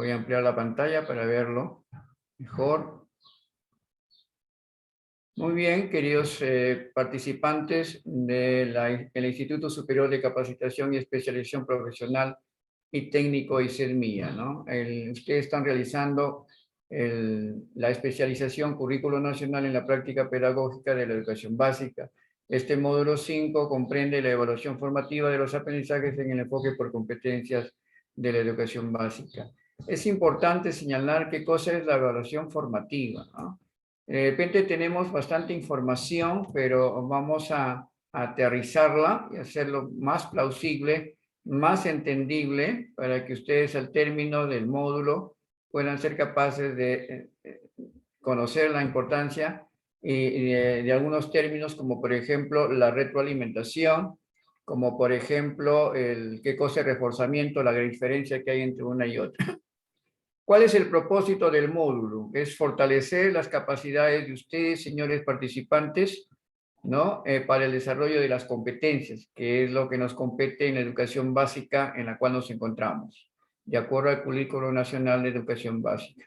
Voy a ampliar la pantalla para verlo mejor. Muy bien, queridos participantes del Instituto Superior de Capacitación y Especialización Profesional y Técnico ICEDMIA, ¿no? Ustedes están realizando la especialización Currículo Nacional en la Práctica Pedagógica de la Educación Básica. Este módulo 5 comprende la evaluación formativa de los aprendizajes en el enfoque por competencias de la educación básica. Es importante señalar qué cosa es la evaluación formativa, ¿no? De repente tenemos bastante información, pero vamos a aterrizarla y hacerlo más plausible, más entendible, para que ustedes al término del módulo puedan ser capaces de conocer la importancia de algunos términos, como por ejemplo la retroalimentación, como por ejemplo qué cosa es reforzamiento, la diferencia que hay entre una y otra. ¿Cuál es el propósito del módulo? Es fortalecer las capacidades de ustedes, señores participantes, ¿no? Para el desarrollo de las competencias, que es lo que nos compete en la educación básica en la cual nos encontramos, de acuerdo al Currículo Nacional de Educación Básica.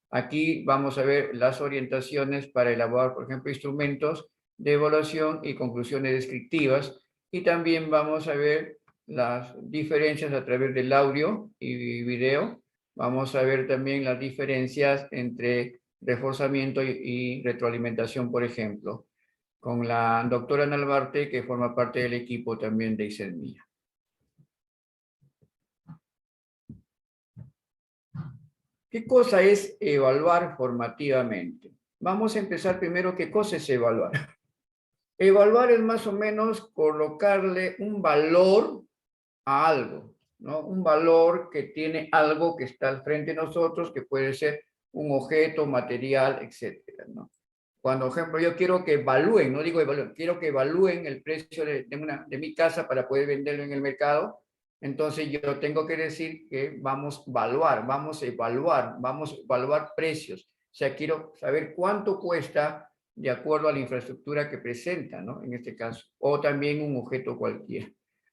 Aquí vamos a ver las orientaciones para elaborar, por ejemplo, instrumentos de evaluación y conclusiones descriptivas, y también vamos a ver las diferencias a través del audio y video. Vamos a ver también las diferencias entre reforzamiento y retroalimentación, por ejemplo, con la doctora Nalbarte, que forma parte del equipo también de ICEDMIA. ¿Qué cosa es evaluar formativamente? Vamos a empezar primero, ¿qué cosa es evaluar? Evaluar es más o menos colocarle un valor a algo, ¿no? Un valor que tiene algo que está al frente de nosotros, que puede ser un objeto, material, etcétera, ¿no? Cuando, por ejemplo, yo quiero que evalúen, no digo evalúen, quiero que evalúen el precio de mi casa para poder venderlo en el mercado, entonces yo tengo que decir que vamos a evaluar precios. O sea, quiero saber cuánto cuesta de acuerdo a la infraestructura que presenta, ¿no? En este caso, o también un objeto cualquiera.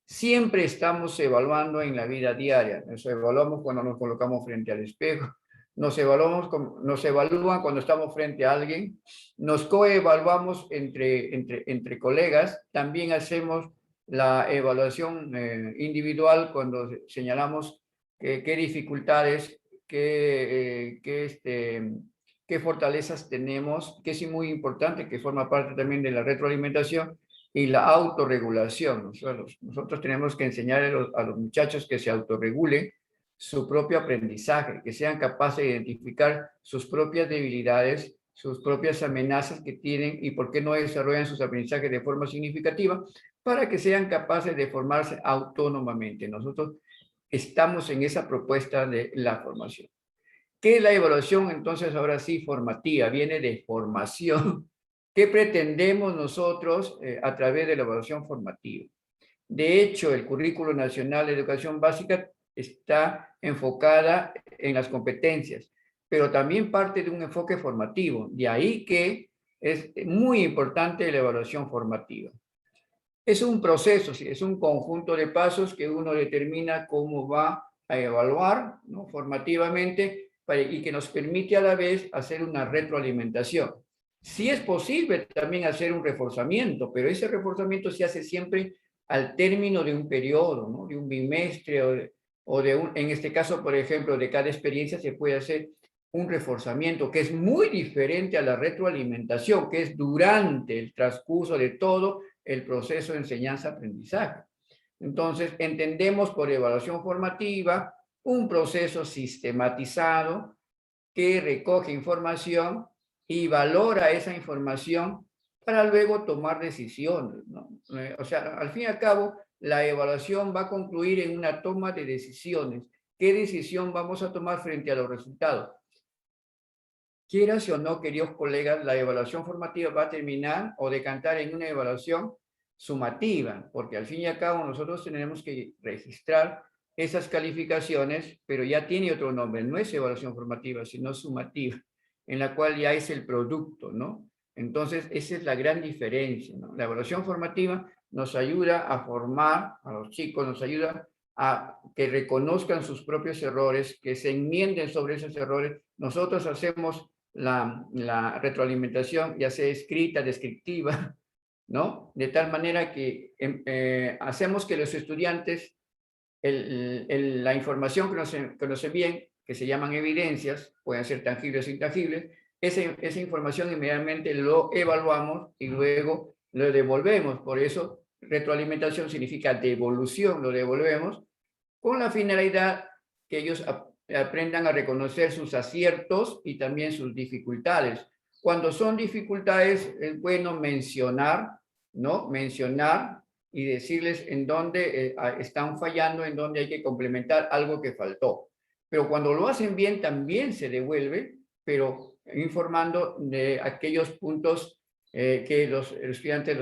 Siempre estamos evaluando en la vida diaria. Nos evaluamos cuando nos colocamos frente al espejo, nos evalúan cuando estamos frente a alguien, nos coevaluamos entre colegas, también hacemos la evaluación individual cuando señalamos qué dificultades, qué fortalezas tenemos, que es muy importante, que forma parte también de la retroalimentación y la autorregulación. Nosotros tenemos que enseñar a los muchachos que se autorregulen su propio aprendizaje, que sean capaces de identificar sus propias debilidades, sus propias amenazas que tienen y por qué no desarrollan sus aprendizajes de forma significativa, para que sean capaces de formarse autónomamente. Nosotros estamos en esa propuesta de la formación. ¿Qué es la evaluación? Entonces, ahora sí, formativa, viene de formación. ¿Qué pretendemos nosotros a través de la evaluación formativa? De hecho, el Currículo Nacional de Educación Básica está enfocada en las competencias, pero también parte de un enfoque formativo. De ahí que es muy importante la evaluación formativa. Es un proceso, es un conjunto de pasos que uno determina cómo va a evaluar, ¿no? Formativamente, y que nos permite a la vez hacer una retroalimentación. Sí es posible también hacer un reforzamiento, pero ese reforzamiento se hace siempre al término de un periodo, ¿no? De un bimestre en este caso, por ejemplo, de cada experiencia se puede hacer un reforzamiento que es muy diferente a la retroalimentación, que es durante el transcurso de todo el proceso de enseñanza-aprendizaje. Entonces, entendemos por evaluación formativa un proceso sistematizado que recoge información y valora esa información para luego tomar decisiones, ¿no? O sea, al fin y al cabo, la evaluación va a concluir en una toma de decisiones. ¿Qué decisión vamos a tomar frente a los resultados? Quieras o no, queridos colegas, la evaluación formativa va a terminar o decantar en una evaluación sumativa, porque al fin y al cabo nosotros tenemos que registrar esas calificaciones, pero ya tiene otro nombre, no es evaluación formativa, sino sumativa, en la cual ya es el producto, ¿no? Entonces, esa es la gran diferencia, ¿no? La evaluación formativa nos ayuda a formar a los chicos, nos ayuda a que reconozcan sus propios errores, que se enmienden sobre esos errores. Nosotros hacemos la retroalimentación, ya sea escrita, descriptiva, ¿no? De tal manera que hacemos que los estudiantes, la información que nos envíen, que se llaman evidencias, pueden ser tangibles o intangibles, esa información inmediatamente lo evaluamos y luego lo devolvemos. Por eso, retroalimentación significa devolución, lo devolvemos, con la finalidad que ellos aprendan a reconocer sus aciertos y también sus dificultades. Cuando son dificultades, es bueno mencionar, ¿no? Mencionar y decirles en dónde están fallando, en dónde hay que complementar algo que faltó. Pero cuando lo hacen bien, también se devuelve, pero informando de aquellos puntos que los estudiantes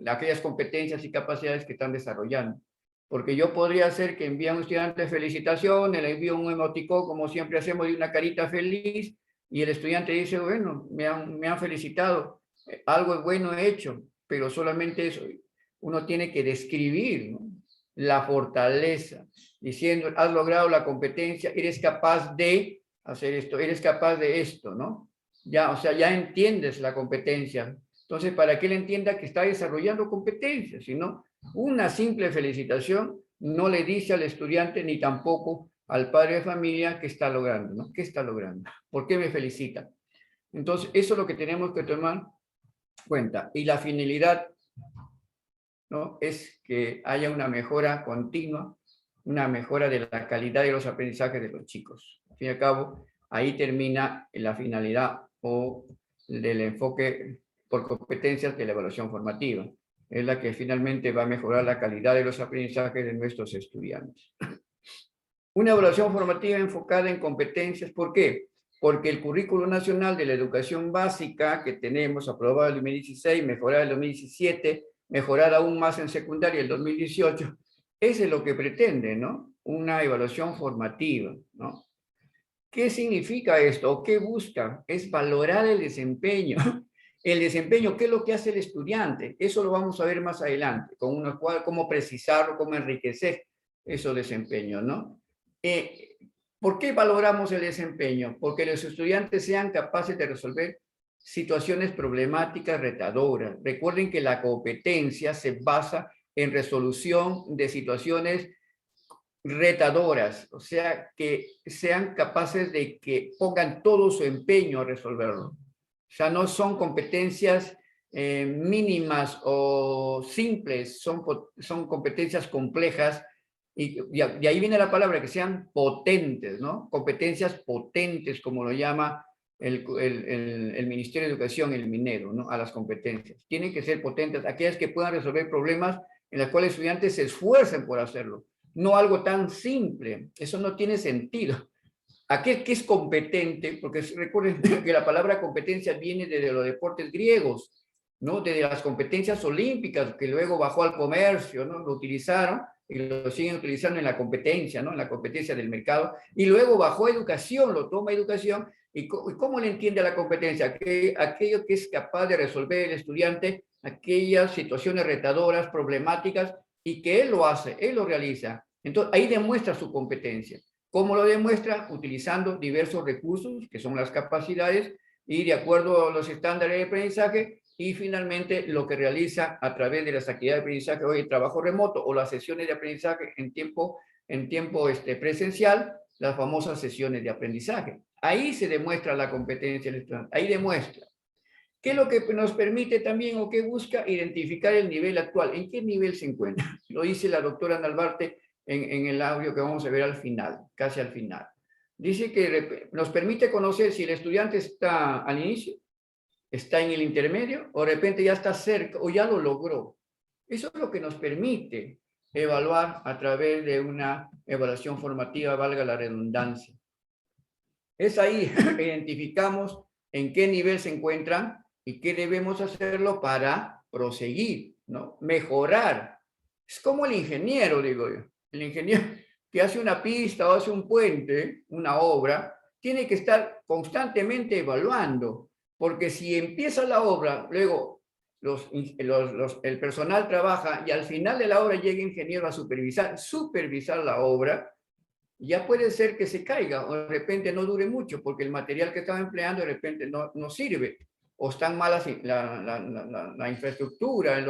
aquellas competencias y capacidades que están desarrollando. Porque yo podría hacer que envíe a un estudiante felicitaciones, le envío un emoticón, como siempre hacemos, de una carita feliz, y el estudiante dice, bueno, me han felicitado, algo bueno he hecho, pero solamente eso. Uno tiene que describir, ¿no? La fortaleza, diciendo, has logrado la competencia, eres capaz de hacer esto, eres capaz de esto, ¿no? Ya, o sea, ya entiendes la competencia. Entonces, para que él entienda que está desarrollando competencias, sino una simple felicitación no le dice al estudiante ni tampoco al padre de familia qué está logrando, ¿no? ¿Qué está logrando? ¿Por qué me felicita? Entonces, eso es lo que tenemos que tomar cuenta. Y la finalidad, ¿no? Es que haya una mejora continua, una mejora de la calidad de los aprendizajes de los chicos. Al fin y al cabo, ahí termina la finalidad o del enfoque por competencias de la evaluación formativa. Es la que finalmente va a mejorar la calidad de los aprendizajes de nuestros estudiantes. Una evaluación formativa enfocada en competencias, ¿por qué? Porque el Currículo Nacional de la Educación Básica que tenemos, aprobado en el 2016, mejorado en el 2017, mejorado aún más en secundaria el 2018, ese es lo que pretende, ¿no? Una evaluación formativa, ¿no? ¿Qué significa esto? ¿O qué busca? Es valorar el desempeño. El desempeño, ¿qué es lo que hace el estudiante? Eso lo vamos a ver más adelante, con cómo precisarlo, cómo enriquecer esos desempeños, ¿no? ¿Por qué valoramos el desempeño? Porque los estudiantes sean capaces de resolver situaciones problemáticas retadoras. Recuerden que la competencia se basa en resolución de situaciones retadoras, o sea, que sean capaces de que pongan todo su empeño a resolverlo. O sea, no son competencias mínimas o simples, son competencias complejas y de ahí viene la palabra, que sean potentes, ¿no? Competencias potentes, como lo llama el Ministerio de Educación, el Minero, ¿no? A las competencias. Tienen que ser potentes, aquellas que puedan resolver problemas en los cuales estudiantes se esfuercen por hacerlo. No algo tan simple, eso no tiene sentido. Aquel que es competente, porque recuerden que la palabra competencia viene de los deportes griegos, ¿no? De las competencias olímpicas, que luego bajó al comercio, ¿no? Lo utilizaron y lo siguen utilizando en la competencia, ¿no? En la competencia del mercado, y luego bajó a educación, lo toma educación, y ¿cómo le entiende la competencia? Aquello que es capaz de resolver el estudiante, aquellas situaciones retadoras, problemáticas, y que él lo hace, él lo realiza. Entonces, ahí demuestra su competencia. ¿Cómo lo demuestra? Utilizando diversos recursos, que son las capacidades, y de acuerdo a los estándares de aprendizaje, y finalmente lo que realiza a través de las actividades de aprendizaje, hoy el trabajo remoto o las sesiones de aprendizaje en tiempo presencial, las famosas sesiones de aprendizaje. Ahí se demuestra la competencia del estudiante, ahí demuestra. ¿Qué es lo que nos permite también o qué busca? Identificar el nivel actual. ¿En qué nivel se encuentra? Lo dice la doctora Nalbarte en el audio que vamos a ver al final, casi al final. Dice que nos permite conocer si el estudiante está al inicio, está en el intermedio, o de repente ya está cerca, o ya lo logró. Eso es lo que nos permite evaluar a través de una evaluación formativa, valga la redundancia. Es ahí que identificamos en qué nivel se encuentran y qué debemos hacerlo para proseguir, ¿no? Mejorar. Es como el ingeniero, digo yo. El ingeniero que hace una pista o hace un puente, una obra, tiene que estar constantemente evaluando, porque si empieza la obra, luego el personal trabaja y al final de la obra llega el ingeniero a supervisar la obra, ya puede ser que se caiga o de repente no dure mucho porque el material que estaba empleando de repente no sirve o están malas la infraestructura,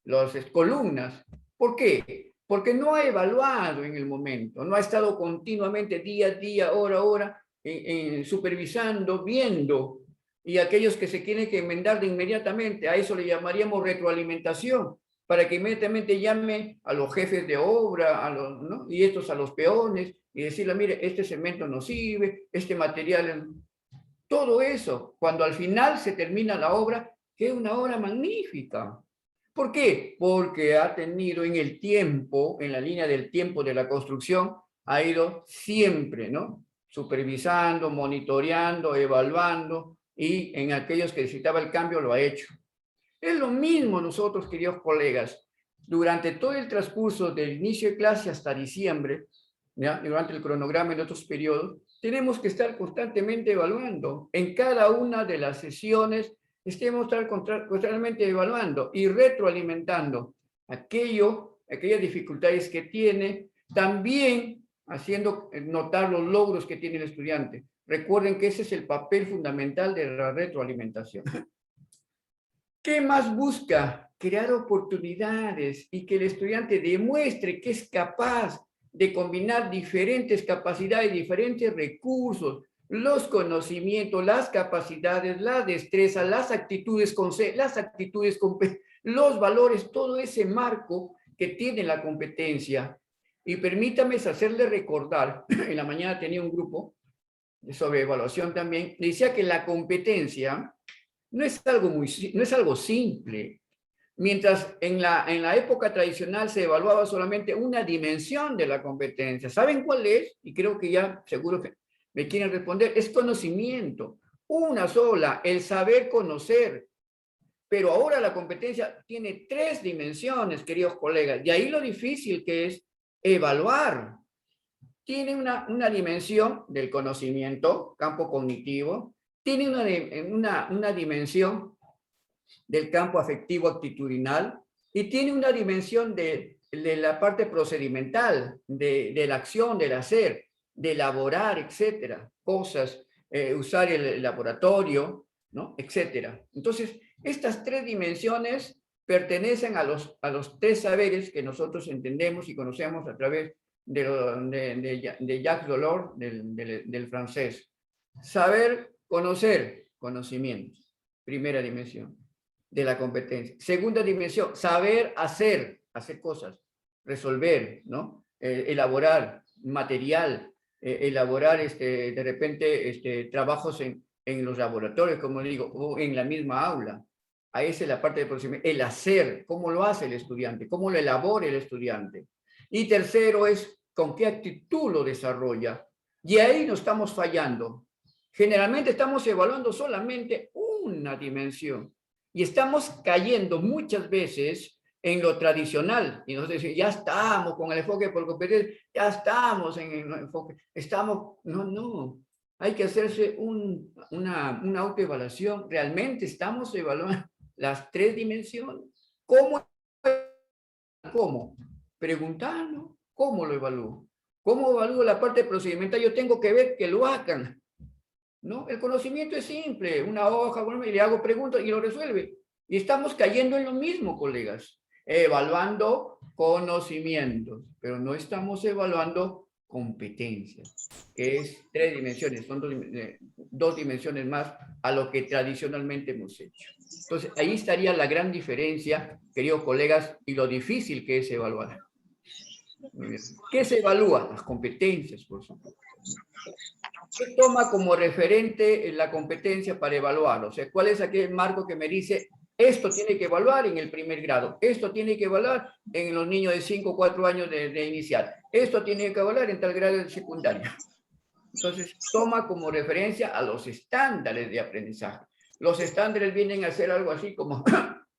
las columnas. ¿Por qué? Porque no ha evaluado en el momento, no ha estado continuamente día a día, hora a hora, supervisando, viendo. Y aquellos que se tienen que enmendar de inmediatamente, a eso le llamaríamos retroalimentación, para que inmediatamente llame a los jefes de obra, ¿no? Y estos a los peones, y decirle, mire, este cemento no sirve, este material, todo eso, cuando al final se termina la obra, que es una obra magnífica. ¿Por qué? Porque ha tenido en el tiempo, en la línea del tiempo de la construcción, ha ido siempre, ¿no? Supervisando, monitoreando, evaluando, y en aquellos que necesitaba el cambio lo ha hecho. Es lo mismo nosotros, queridos colegas, durante todo el transcurso del inicio de clase hasta diciembre, ¿ya? Durante el cronograma en otros periodos, tenemos que estar constantemente evaluando. En cada una de las sesiones, estemos constantemente evaluando y retroalimentando aquellas dificultades que tiene, también haciendo notar los logros que tiene el estudiante. Recuerden que ese es el papel fundamental de la retroalimentación. ¿Qué más busca? Crear oportunidades y que el estudiante demuestre que es capaz de combinar diferentes capacidades, diferentes recursos, los conocimientos, las capacidades, la destreza, las actitudes los valores, todo ese marco que tiene la competencia. Y permítame hacerle recordar, en la mañana tenía un grupo sobre evaluación también, decía que la competencia no es algo simple. Mientras en la época tradicional se evaluaba solamente una dimensión de la competencia. ¿Saben cuál es? Y creo que ya seguro que me quieren responder. Es conocimiento. Una sola, el saber conocer. Pero ahora la competencia tiene 3 dimensiones, queridos colegas. De ahí lo difícil que es evaluar. Tiene una dimensión del conocimiento, campo cognitivo. Tiene una dimensión del campo afectivo actitudinal y tiene una dimensión de la parte procedimental, de la acción, del hacer, de elaborar, etcétera, cosas, usar el laboratorio, ¿no? Etcétera. Entonces, estas 3 dimensiones pertenecen a los 3 saberes que nosotros entendemos y conocemos a través de Jacques Delors, del francés. Saber, conocer, conocimiento, primera dimensión de la competencia. Segunda dimensión, saber hacer cosas, resolver, ¿no? Elaborar material, elaborar de repente trabajos en los laboratorios, como digo, o en la misma aula. Ahí es la parte de procedimiento. El hacer, cómo lo hace el estudiante, cómo lo elabora el estudiante. Y tercero es con qué actitud lo desarrolla. Y ahí no estamos fallando. Generalmente estamos evaluando solamente una dimensión. Y estamos cayendo muchas veces en lo tradicional. Y nosotros decimos, ya estamos con el enfoque por competencia, ya estamos en el enfoque, no. Hay que hacerse una autoevaluación. ¿Realmente estamos evaluando las 3 dimensiones? ¿Cómo? Preguntando, ¿cómo lo evalúo? ¿Cómo evalúo la parte procedimental? Yo tengo que ver que lo hagan. ¿No? El conocimiento es simple, una hoja, bueno, y le hago preguntas y lo resuelve. Y estamos cayendo en lo mismo, colegas, evaluando conocimientos, pero no estamos evaluando competencias, que es 3 dimensiones, son 2 dimensiones más a lo que tradicionalmente hemos hecho. Entonces, ahí estaría la gran diferencia, queridos colegas, y lo difícil que es evaluar. ¿Qué se evalúa? Las competencias, por supuesto. ¿Qué toma como referente la competencia para evaluar? O sea, ¿cuál es aquel marco que me dice, esto tiene que evaluar en el primer grado, esto tiene que evaluar en los niños de 5 o 4 años de inicial, esto tiene que evaluar en tal grado de secundaria? Entonces, toma como referencia a los estándares de aprendizaje. Los estándares vienen a ser algo así como,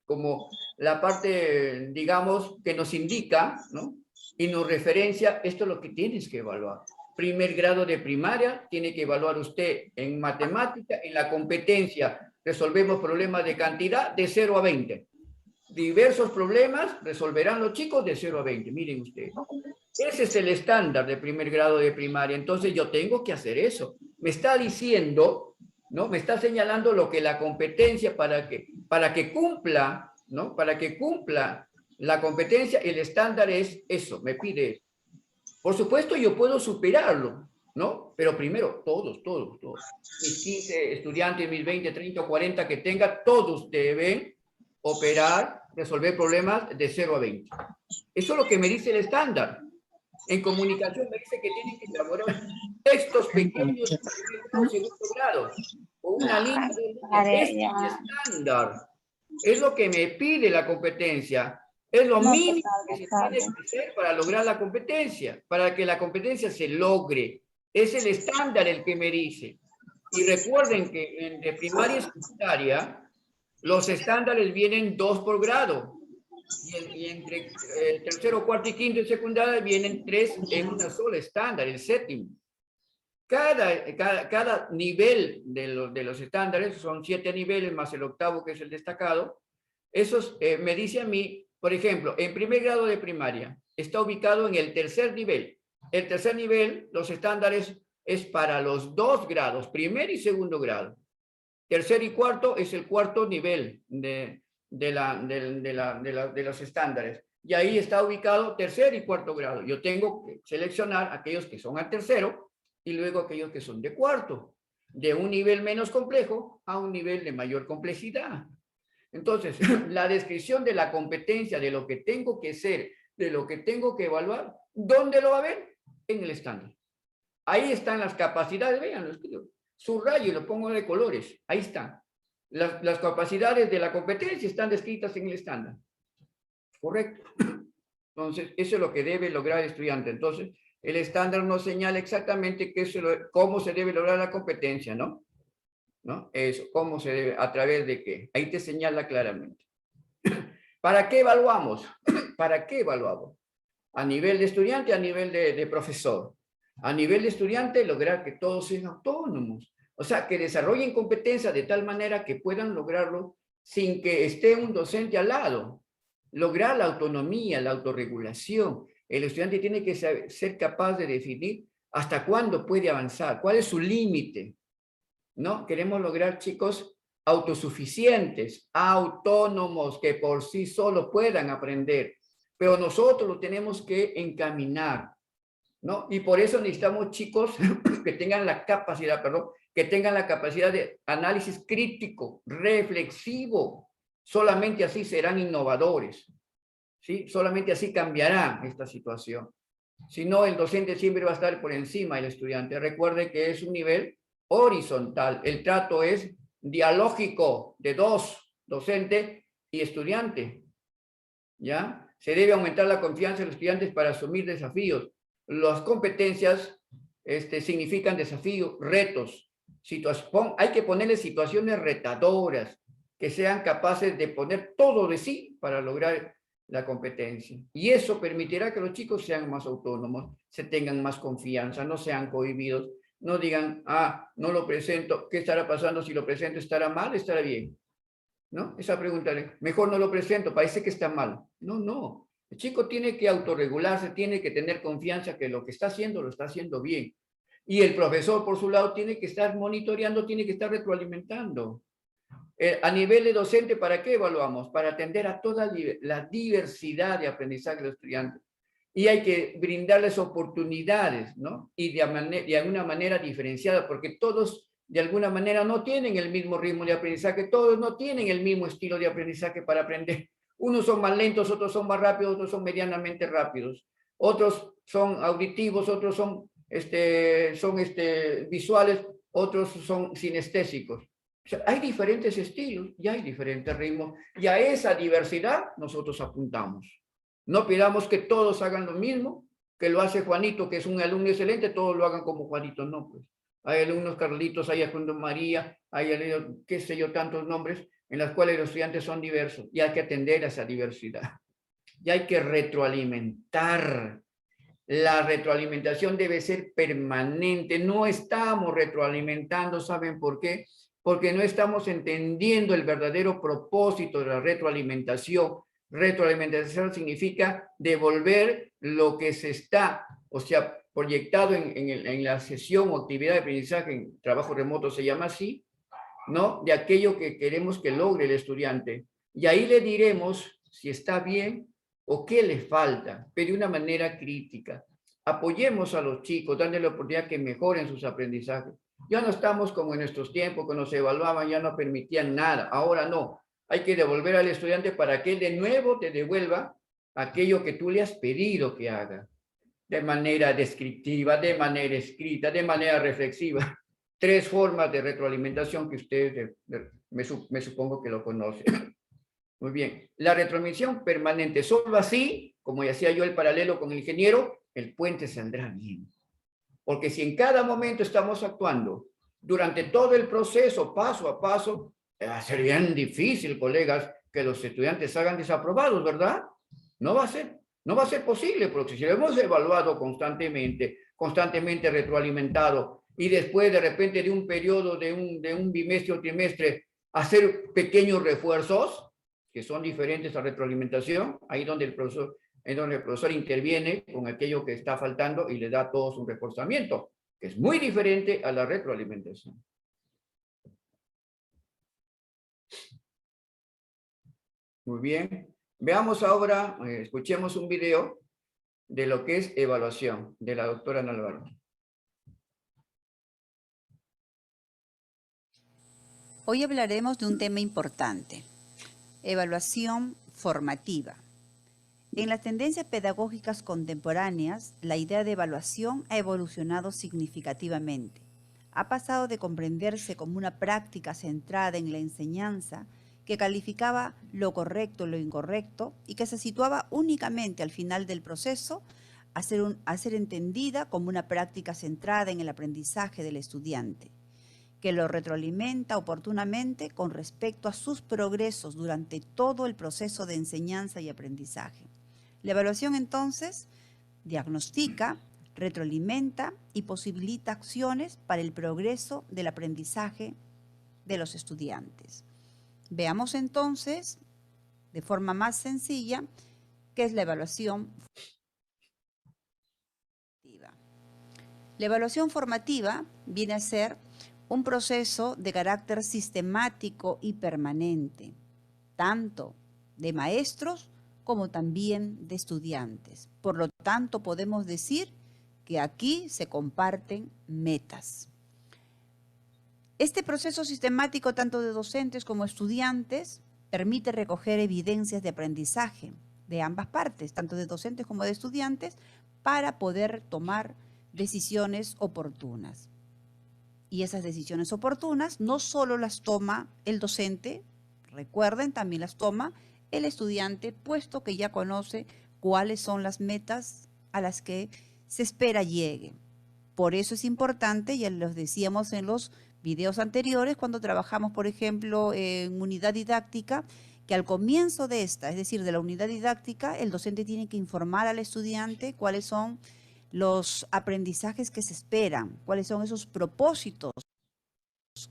como la parte, digamos, que nos indica, ¿no? Y nos referencia, esto es lo que tienes que evaluar. Primer grado de primaria, tiene que evaluar usted en matemática, en la competencia resolvemos problemas de cantidad de 0 a 20. Diversos problemas resolverán los chicos de 0 a 20. Miren ustedes. Ese es el estándar de primer grado de primaria. Entonces yo tengo que hacer eso. Me está diciendo, ¿no? Me está señalando lo que la competencia para que cumpla, ¿no? Para que cumpla la competencia, el estándar es eso, me pide. Por supuesto yo puedo superarlo, ¿no? Pero primero, todos. Mis 15 estudiantes, mis 20, 30 o 40 que tenga, todos deben operar, resolver problemas de 0 a 20. Eso es lo que me dice el estándar. En comunicación me dice que tienen que elaborar textos pequeños de segundo grado, o una línea de este estándar. Es lo que me pide la competencia. Es lo mínimo que se tiene que hacer para lograr la competencia, para que la competencia se logre. Es el estándar el que me dice. Y recuerden que entre primaria y secundaria, los estándares vienen 2 por grado. Y entre tercero, cuarto y quinto en secundaria vienen 3 en una sola estándar, el séptimo. Cada nivel de los estándares, son 7 niveles más el octavo que es el destacado, esos me dice a mí, por ejemplo, en primer grado de primaria, está ubicado en el tercer nivel. El tercer nivel, los estándares es para los 2 grados, primer y segundo grado. Tercer y cuarto es el cuarto nivel de los estándares. Y ahí está ubicado tercer y cuarto grado. Yo tengo que seleccionar aquellos que son al tercero y luego aquellos que son de cuarto, de un nivel menos complejo a un nivel de mayor complejidad. Entonces, la descripción de la competencia, de lo que tengo que ser, de lo que tengo que evaluar, ¿dónde lo va a ver? En el estándar. Ahí están las capacidades, vean, lo escribo, subrayo y lo pongo de colores, ahí están. Las capacidades de la competencia están descritas en el estándar. Correcto. Entonces, eso es lo que debe lograr el estudiante. Entonces, el estándar nos señala exactamente cómo se debe lograr la competencia, ¿no? ¿No? Eso, cómo se debe, a través de qué. Ahí te señala claramente. ¿Para qué evaluamos? ¿Para qué evaluamos? A nivel de estudiante, a nivel de profesor. A nivel de estudiante, lograr que todos sean autónomos. O sea, que desarrollen competencias de tal manera que puedan lograrlo sin que esté un docente al lado. Lograr la autonomía, la autorregulación. El estudiante tiene que ser capaz de definir hasta cuándo puede avanzar, cuál es su límite. ¿No? Queremos lograr chicos autosuficientes, autónomos, que por sí solos puedan aprender. Pero nosotros lo tenemos que encaminar, ¿no? Y por eso necesitamos chicos que tengan la capacidad, que tengan la capacidad de análisis crítico, reflexivo. Solamente así serán innovadores, ¿sí? Solamente así cambiará esta situación. Si no, el docente siempre va a estar por encima del estudiante. Recuerde que es un nivel horizontal. El trato es dialógico de 2, docente y estudiante. ¿Ya? Se debe aumentar la confianza de los estudiantes para asumir desafíos. Las competencias significan desafíos, retos. Hay que ponerle situaciones retadoras, que sean capaces de poner todo de sí para lograr la competencia. Y eso permitirá que los chicos sean más autónomos, se tengan más confianza, no sean cohibidos, no digan, no lo presento, ¿qué estará pasando? Si lo presento, ¿estará mal? ¿Estará bien? ¿No? Esa pregunta, mejor no lo presento, parece que está mal. No. El chico tiene que autorregularse, tiene que tener confianza que lo que está haciendo lo está haciendo bien. Y el profesor, por su lado, tiene que estar monitoreando, tiene que estar retroalimentando. A nivel de docente, ¿para qué evaluamos? Para atender a toda la diversidad de aprendizaje de los estudiantes. Y hay que brindarles oportunidades, ¿no? Y de alguna manera diferenciada, porque todos de alguna manera no tienen el mismo ritmo de aprendizaje, todos no tienen el mismo estilo de aprendizaje para aprender. Unos son más lentos, otros son más rápidos, otros son medianamente rápidos. Otros son auditivos, otros son visuales, otros son sinestésicos. O sea, hay diferentes estilos y hay diferentes ritmos. Y a esa diversidad nosotros apuntamos. No pidamos que todos hagan lo mismo, que lo hace Juanito, que es un alumno excelente, todos lo hagan como Juanito. No, pues. Hay alumnos Carlitos, hay alumnos María, hay alumnos, qué sé yo, tantos nombres, en los cuales los estudiantes son diversos. Y hay que atender a esa diversidad. Y hay que retroalimentar. La retroalimentación debe ser permanente. No estamos retroalimentando, ¿saben por qué? porque no estamos entendiendo el verdadero propósito de la retroalimentación. Retroalimentación significa devolver lo que se está, o sea, proyectado en la sesión o actividad de aprendizaje, en trabajo remoto se llama así, ¿no? De aquello que queremos que logre el estudiante. Y ahí le diremos si está bien o qué le falta, pero de una manera crítica. Apoyemos a los chicos, dándole la oportunidad que mejoren sus aprendizajes. Ya no estamos como en nuestros tiempos, cuando se evaluaban ya no permitían nada. Ahora no. Hay que devolver al estudiante para que él de nuevo te devuelva aquello que tú le has pedido que haga. De manera descriptiva, de manera escrita, de manera reflexiva. 3 formas de retroalimentación que ustedes me supongo que lo conocen. Muy bien. La retroalimentación permanente. Solo así, como hacía yo el paralelo con el ingeniero, el puente saldrá bien. Porque si en cada momento estamos actuando durante todo el proceso, paso a paso, va a ser bien difícil, colegas, que los estudiantes salgan desaprobados, ¿verdad? No va a ser. No va a ser posible, porque si lo hemos evaluado constantemente retroalimentado, y después de repente de un periodo de un bimestre o trimestre, hacer pequeños refuerzos, que son diferentes a retroalimentación, ahí donde el profesor interviene con aquello que está faltando y le da a todos un reforzamiento, que es muy diferente a la retroalimentación. Muy bien. Veamos ahora, escuchemos un video de lo que es evaluación, de la doctora Navarro. Hoy hablaremos de un tema importante, evaluación formativa. En las tendencias pedagógicas contemporáneas, la idea de evaluación ha evolucionado significativamente. Ha pasado de comprenderse como una práctica centrada en la enseñanza que calificaba lo correcto y lo incorrecto y que se situaba únicamente al final del proceso a ser entendida como una práctica centrada en el aprendizaje del estudiante, que lo retroalimenta oportunamente con respecto a sus progresos durante todo el proceso de enseñanza y aprendizaje. La evaluación, entonces, diagnostica, retroalimenta y posibilita acciones para el progreso del aprendizaje de los estudiantes. Veamos entonces, de forma más sencilla, qué es la evaluación formativa. La evaluación formativa viene a ser un proceso de carácter sistemático y permanente, tanto de maestros como también de estudiantes. Por lo tanto, podemos decir que aquí se comparten metas. Este proceso sistemático, tanto de docentes como estudiantes, permite recoger evidencias de aprendizaje de ambas partes, tanto de docentes como de estudiantes, para poder tomar decisiones oportunas. Y esas decisiones oportunas no solo las toma el docente, recuerden, también las toma el estudiante, puesto que ya conoce cuáles son las metas a las que se espera llegue. Por eso es importante, ya los decíamos en los videos anteriores, cuando trabajamos, por ejemplo, en unidad didáctica, que al comienzo de esta, es decir, de la unidad didáctica, el docente tiene que informar al estudiante cuáles son los aprendizajes que se esperan, cuáles son esos propósitos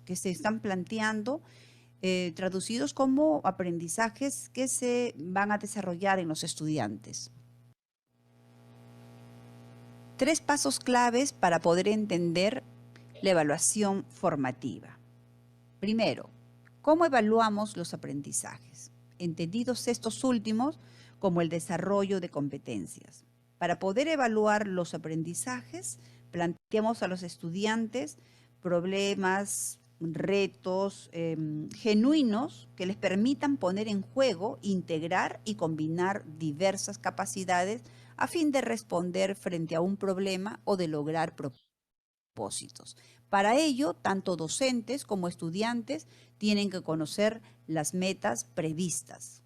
que se están planteando, traducidos como aprendizajes que se van a desarrollar en los estudiantes. 3 pasos claves para poder entender la evaluación formativa. Primero, ¿cómo evaluamos los aprendizajes? Entendidos estos últimos como el desarrollo de competencias. Para poder evaluar los aprendizajes, planteamos a los estudiantes problemas, retos genuinos que les permitan poner en juego, integrar y combinar diversas capacidades a fin de responder frente a un problema o de lograr propósitos. Para ello, tanto docentes como estudiantes tienen que conocer las metas previstas.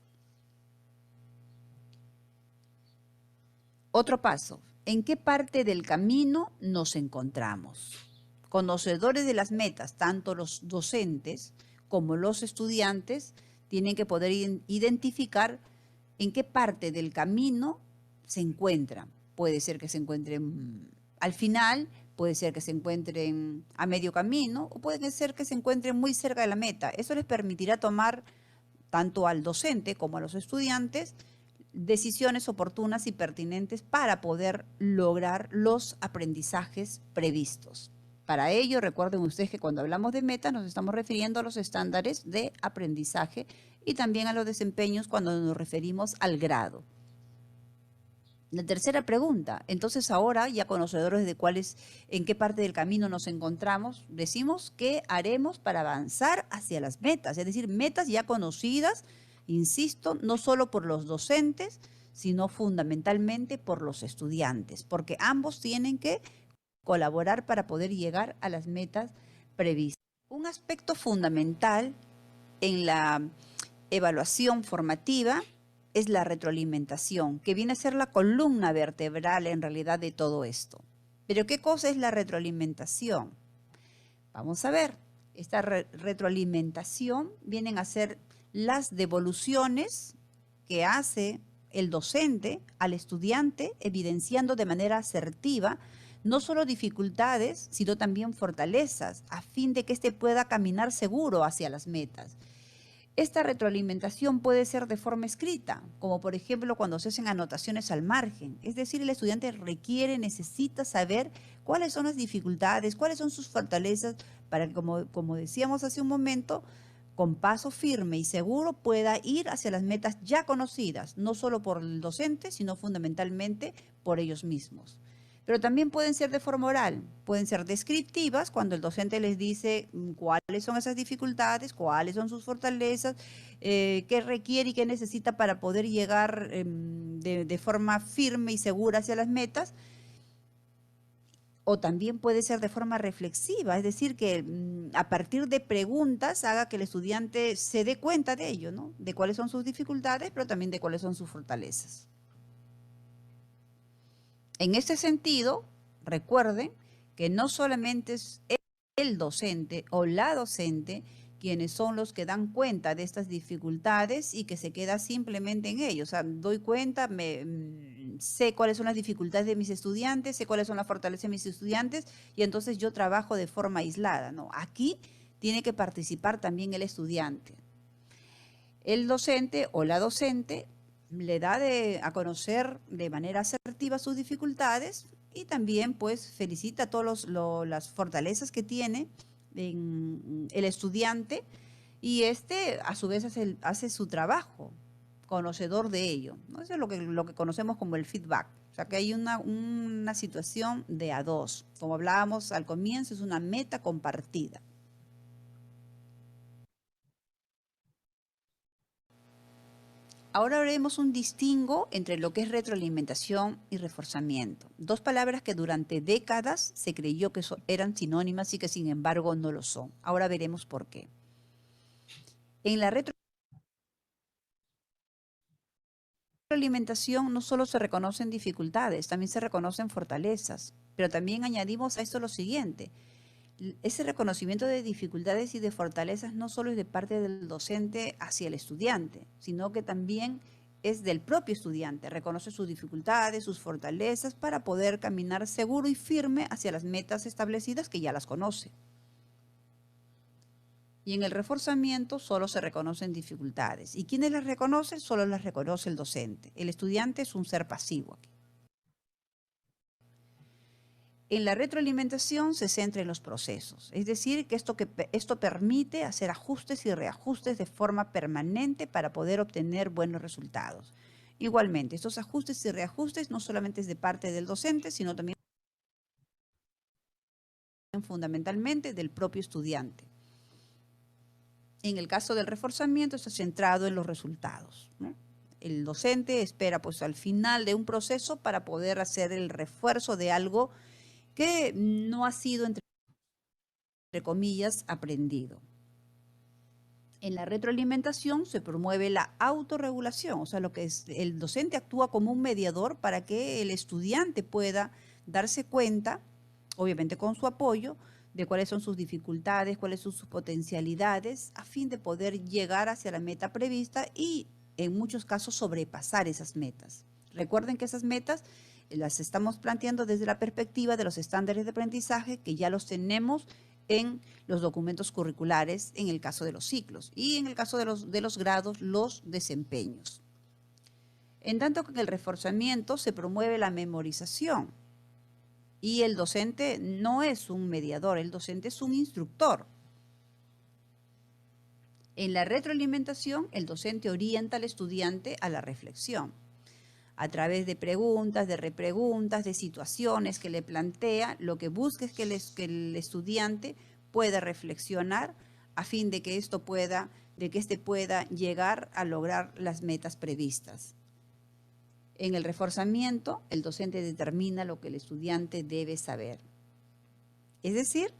Otro paso, ¿en qué parte del camino nos encontramos? Conocedores de las metas, tanto los docentes como los estudiantes tienen que poder identificar en qué parte del camino se encuentran. Puede ser que se encuentren al final, puede ser que se encuentren a medio camino o puede ser que se encuentren muy cerca de la meta. Eso les permitirá tomar tanto al docente como a los estudiantes decisiones oportunas y pertinentes para poder lograr los aprendizajes previstos. Para ello, recuerden ustedes que cuando hablamos de metas nos estamos refiriendo a los estándares de aprendizaje y también a los desempeños cuando nos referimos al grado. La tercera pregunta, entonces ahora ya conocedores de en qué parte del camino nos encontramos, decimos qué haremos para avanzar hacia las metas, es decir, metas ya conocidas, insisto, no solo por los docentes, sino fundamentalmente por los estudiantes, porque ambos tienen que colaborar para poder llegar a las metas previstas. Un aspecto fundamental en la evaluación formativa es la retroalimentación, que viene a ser la columna vertebral en realidad de todo esto. Pero ¿qué cosa es la retroalimentación? Vamos a ver, esta retroalimentación vienen a ser las devoluciones que hace el docente al estudiante, evidenciando de manera asertiva no solo dificultades, sino también fortalezas, a fin de que éste pueda caminar seguro hacia las metas. Esta retroalimentación puede ser de forma escrita, como por ejemplo cuando se hacen anotaciones al margen. Es decir, el estudiante necesita saber cuáles son las dificultades, cuáles son sus fortalezas, para que, como decíamos hace un momento, con paso firme y seguro pueda ir hacia las metas ya conocidas, no solo por el docente, sino fundamentalmente por ellos mismos. Pero también pueden ser de forma oral, pueden ser descriptivas cuando el docente les dice cuáles son esas dificultades, cuáles son sus fortalezas, qué requiere y qué necesita para poder llegar de forma firme y segura hacia las metas. O también puede ser de forma reflexiva, es decir, que a partir de preguntas haga que el estudiante se dé cuenta de ello, ¿no? De cuáles son sus dificultades, pero también de cuáles son sus fortalezas. En este sentido, recuerden que no solamente es el docente o la docente quienes son los que dan cuenta de estas dificultades y que se queda simplemente en ello. O sea, doy cuenta, sé cuáles son las dificultades de mis estudiantes, sé cuáles son las fortalezas de mis estudiantes y entonces yo trabajo de forma aislada, ¿no? Aquí tiene que participar también el estudiante. El docente o la docente le da a conocer de manera asertiva sus dificultades y también pues felicita todas las fortalezas que tiene el estudiante y a su vez hace su trabajo conocedor de ello, ¿no? Eso es lo que conocemos como el feedback. O sea que hay una situación de a dos. Como hablábamos al comienzo, es una meta compartida. Ahora haremos un distingo entre lo que es retroalimentación y reforzamiento. Dos palabras que durante décadas se creyó que eran sinónimas y que sin embargo no lo son. Ahora veremos por qué. En la retroalimentación no solo se reconocen dificultades, también se reconocen fortalezas, pero también añadimos a esto lo siguiente. Ese reconocimiento de dificultades y de fortalezas no solo es de parte del docente hacia el estudiante, sino que también es del propio estudiante. Reconoce sus dificultades, sus fortalezas para poder caminar seguro y firme hacia las metas establecidas que ya las conoce. Y en el reforzamiento solo se reconocen dificultades. ¿Y quiénes las reconocen? Solo las reconoce el docente. El estudiante es un ser pasivo aquí. En la retroalimentación se centra en los procesos, es decir, que esto permite hacer ajustes y reajustes de forma permanente para poder obtener buenos resultados. Igualmente, estos ajustes y reajustes no solamente es de parte del docente, sino también fundamentalmente del propio estudiante. En el caso del reforzamiento está centrado en los resultados, ¿no? El docente espera pues al final de un proceso para poder hacer el refuerzo de algo que no ha sido, entre comillas, aprendido. En la retroalimentación se promueve la autorregulación, o sea, el docente actúa como un mediador para que el estudiante pueda darse cuenta, obviamente con su apoyo, de cuáles son sus dificultades, cuáles son sus potencialidades, a fin de poder llegar hacia la meta prevista y, en muchos casos, sobrepasar esas metas. Recuerden que esas metas las estamos planteando desde la perspectiva de los estándares de aprendizaje que ya los tenemos en los documentos curriculares en el caso de los ciclos y en el caso de los grados, los desempeños. En tanto que en el reforzamiento se promueve la memorización y el docente no es un mediador, el docente es un instructor. En la retroalimentación, el docente orienta al estudiante a la reflexión a través de preguntas, de repreguntas, de situaciones que le plantea. Lo que busca es que el estudiante pueda reflexionar a fin de que éste pueda llegar a lograr las metas previstas. En el reforzamiento, el docente determina lo que el estudiante debe saber. Es decir,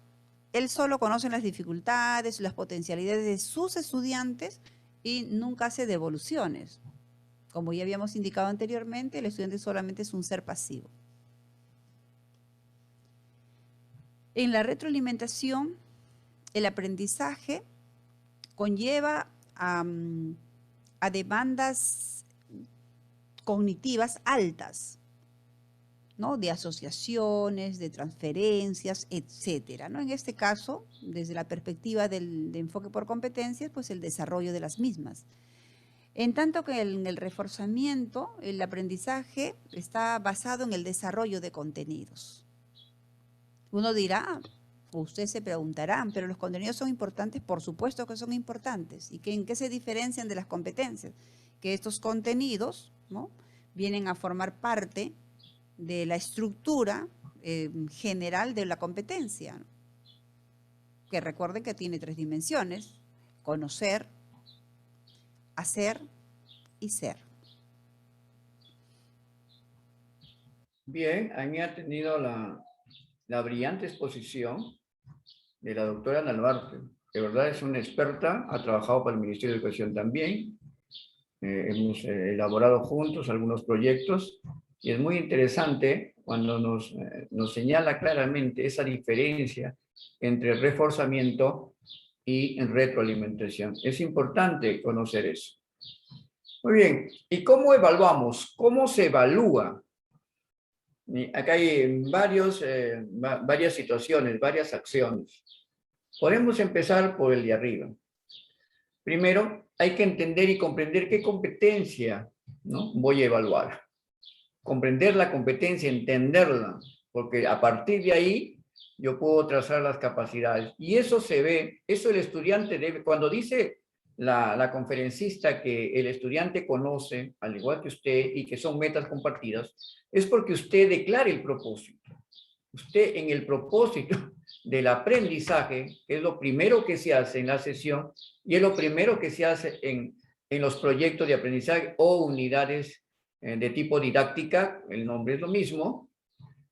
él solo conoce las dificultades, las potencialidades de sus estudiantes y nunca hace devoluciones. Como ya habíamos indicado anteriormente, el estudiante solamente es un ser pasivo. En la retroalimentación, el aprendizaje conlleva a demandas cognitivas altas, ¿no? De asociaciones, de transferencias, etcétera, ¿no? En este caso, desde la perspectiva de enfoque por competencias, pues el desarrollo de las mismas. En tanto que en el reforzamiento, el aprendizaje está basado en el desarrollo de contenidos. Uno dirá, ustedes se preguntarán, pero los contenidos son importantes, por supuesto que son importantes. ¿Y en qué se diferencian de las competencias? Que estos contenidos, ¿no?, vienen a formar parte de la estructura general de la competencia, ¿no?, que recuerden que tiene 3 dimensiones: conocer, hacer y ser. Bien, a mí ha tenido la brillante exposición de la doctora Narvarte. De verdad es una experta, ha trabajado para el Ministerio de Educación también. Hemos elaborado juntos algunos proyectos y es muy interesante cuando nos señala claramente esa diferencia entre reforzamiento y retroalimentación. Es importante conocer eso. Muy bien, ¿y cómo evaluamos? ¿Cómo se evalúa? Acá hay varias situaciones, varias acciones. Podemos empezar por el de arriba. Primero, hay que entender y comprender qué competencia, ¿no?, voy a evaluar. Comprender la competencia, entenderla, porque a partir de ahí yo puedo trazar las capacidades. Y eso se ve, eso el estudiante debe, cuando dice la conferencista que el estudiante conoce, al igual que usted, y que son metas compartidas, es porque usted declara el propósito. Usted en el propósito del aprendizaje, que es lo primero que se hace en la sesión, y es lo primero que se hace en los proyectos de aprendizaje o unidades de tipo didáctica, el nombre es lo mismo,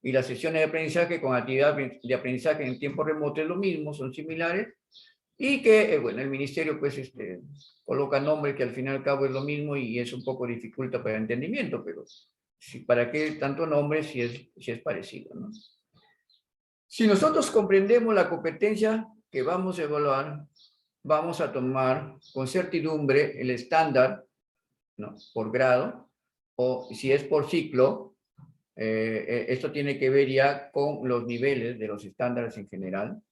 y las sesiones de aprendizaje con actividad de aprendizaje en tiempo remoto es lo mismo, son similares, y que, bueno, el ministerio pues coloca nombre que al fin y al cabo es lo mismo y es un poco dificulta para el entendimiento, pero ¿para qué tanto nombre si es parecido, ¿no? Si nosotros comprendemos la competencia que vamos a evaluar, vamos a tomar con certidumbre el estándar, ¿no?, por grado, o si es por ciclo, esto tiene que ver ya con los niveles de los estándares en general.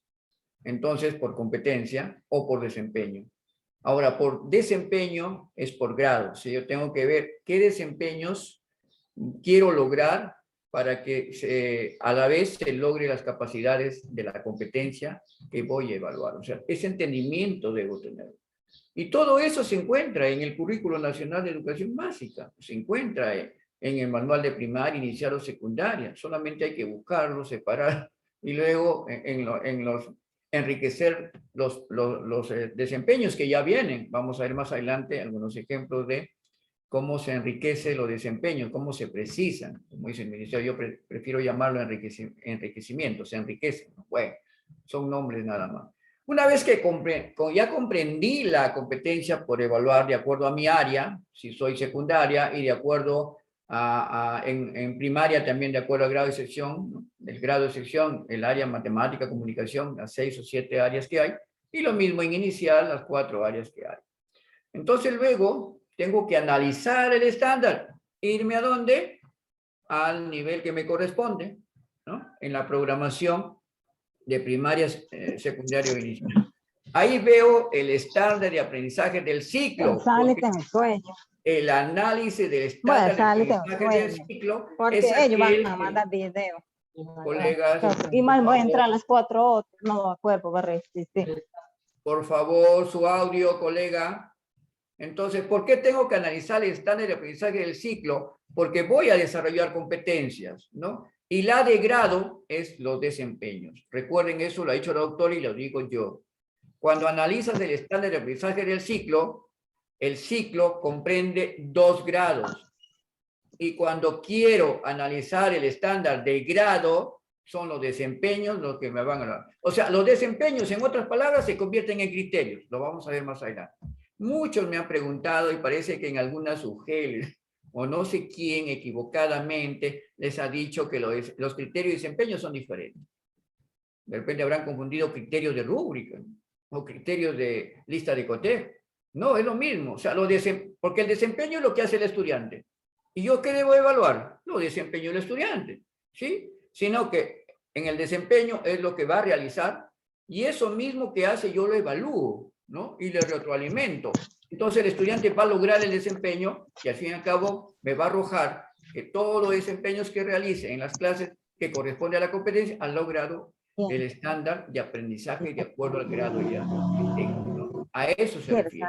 Entonces, por competencia o por desempeño. Ahora, por desempeño es por grado. Si yo tengo que ver qué desempeños quiero lograr para que a la vez se logre las capacidades de la competencia que voy a evaluar. O sea, ese entendimiento debo tener. Y todo eso se encuentra en el Currículo Nacional de Educación Básica, se encuentra en el manual de primaria, inicial o secundaria. Solamente hay que buscarlo, separar y luego enriquecer los desempeños que ya vienen. Vamos a ver más adelante algunos ejemplos de cómo se enriquece los desempeños, cómo se precisan. Como dice el ministerio, yo prefiero llamarlo enriquecimiento, se enriquecen. Bueno, son nombres nada más. Una vez que ya comprendí la competencia por evaluar de acuerdo a mi área, si soy secundaria, y de acuerdo en primaria también de acuerdo al grado de sección, ¿no?, el grado de sección, el área matemática, comunicación, las 6 o 7 áreas que hay, y lo mismo en inicial, las 4 áreas que hay. Entonces luego tengo que analizar el estándar. ¿Irme a dónde? al nivel que me corresponde, ¿no? En la programación de primaria, secundaria o inicial. Ahí veo el estándar de aprendizaje del ciclo. Sálite en el sueño. El análisis del Bueno, estándar de sálite en el aprendizaje del sueño. ciclo Porque es ellos van aquel a que, mandar videos. colegas, Y más voy a entrar a favor, las 4 horas. No, cuerpo va a resistir. por favor, su audio, colega. Entonces, ¿por qué tengo que analizar el estándar de aprendizaje del ciclo? Porque voy a desarrollar competencias, ¿no? Y la de grado es los desempeños. Recuerden, eso lo ha dicho el doctor y lo digo yo. Cuando analizas el estándar de aprendizaje del ciclo, el ciclo comprende 2 grados. Y cuando quiero analizar el estándar de grado, son los desempeños los que me van a dar. O sea, los desempeños, en otras palabras, se convierten en criterios. Lo vamos a ver más adelante. Muchos me han preguntado y parece que en algunas UGEL o no sé quién equivocadamente les ha dicho que los criterios de desempeño son diferentes. De repente habrán confundido criterios de rúbrica o criterios de lista de cotejo. No, es lo mismo. O sea, porque el desempeño es lo que hace el estudiante. ¿Y yo qué debo evaluar? Lo desempeño del estudiante, ¿sí? Sino que en el desempeño es lo que va a realizar y eso mismo que hace yo lo evalúo, ¿no? Y le retroalimento. Entonces el estudiante va a lograr el desempeño y al fin y al cabo me va a arrojar que todos los desempeños que realice en las clases que corresponde a la competencia han logrado el estándar de aprendizaje de acuerdo al grado ya que tengo, ¿no? A eso se refiere.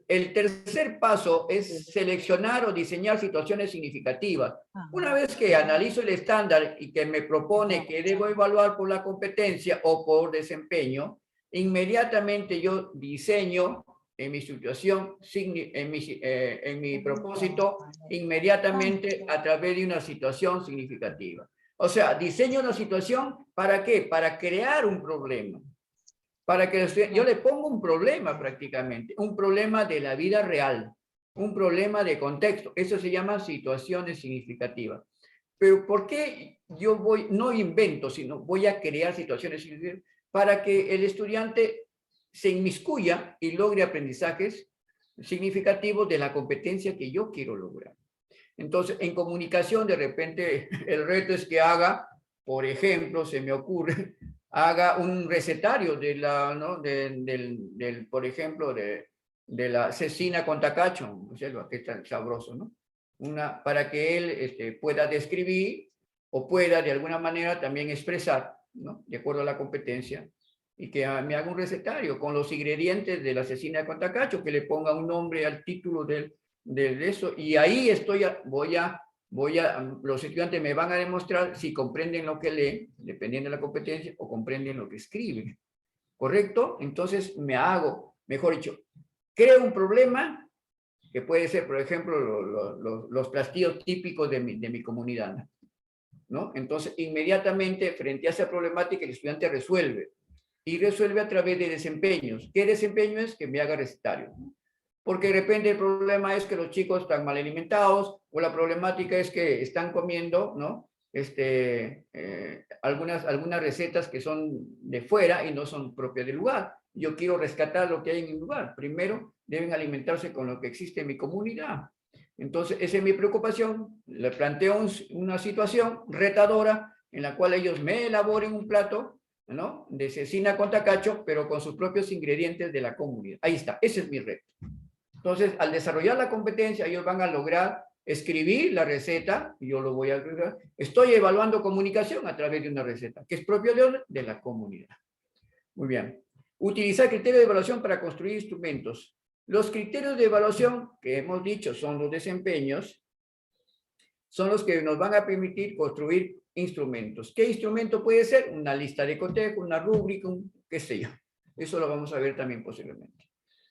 El tercer paso es seleccionar o diseñar situaciones significativas. Una vez que analizo el estándar y que me propone que debo evaluar por la competencia o por desempeño, inmediatamente yo diseño en mi situación, en mi propósito, inmediatamente a través de una situación significativa. O sea, diseño una situación, ¿para qué? Para crear un problema. Para que yo le pongo un problema prácticamente, un problema de la vida real, un problema de contexto. Eso se llama situaciones significativas. Pero ¿por qué yo no invento, sino voy a crear situaciones significativas para que el estudiante se inmiscuya y logre aprendizajes significativos de la competencia que yo quiero lograr? Entonces, en comunicación, de repente, el reto es que haga, por ejemplo, se me ocurre, haga un recetario de la, ¿no? Por ejemplo, de la cecina con tacacho, ¿no? Que es tan sabroso, ¿no? Para que él pueda describir o pueda de alguna manera también expresar, ¿no? De acuerdo a la competencia, y que me haga un recetario con los ingredientes de la cecina con tacacho, que le ponga un nombre al título de eso, y ahí los estudiantes me van a demostrar si comprenden lo que leen, dependiendo de la competencia, o comprenden lo que escriben. ¿Correcto? Entonces mejor dicho, creo un problema que puede ser, por ejemplo, los platillos típicos de mi comunidad, ¿no? Entonces, inmediatamente, frente a esa problemática, el estudiante resuelve. Y resuelve a través de desempeños. ¿Qué desempeño es? Que me haga recetario. Porque de repente el problema es que los chicos están mal alimentados, o la problemática es que están comiendo, ¿no? Algunas recetas que son de fuera y no son propias del lugar. Yo quiero rescatar lo que hay en el lugar. Primero, deben alimentarse con lo que existe en mi comunidad. Entonces, esa es mi preocupación. Le planteo una situación retadora en la cual ellos me elaboren un plato, ¿no? De cecina con tacacho, pero con sus propios ingredientes de la comunidad. Ahí está, ese es mi reto. Entonces, al desarrollar la competencia, ellos van a lograr escribir la receta, y yo lo voy a agregar. Estoy evaluando comunicación a través de una receta, que es propio de la comunidad. Muy bien. Utilizar criterios de evaluación para construir instrumentos. Los criterios de evaluación, que hemos dicho son los desempeños, son los que nos van a permitir construir instrumentos. ¿Qué instrumento puede ser? Una lista de cotejo, una rúbrica, qué sé yo. Eso lo vamos a ver también posiblemente.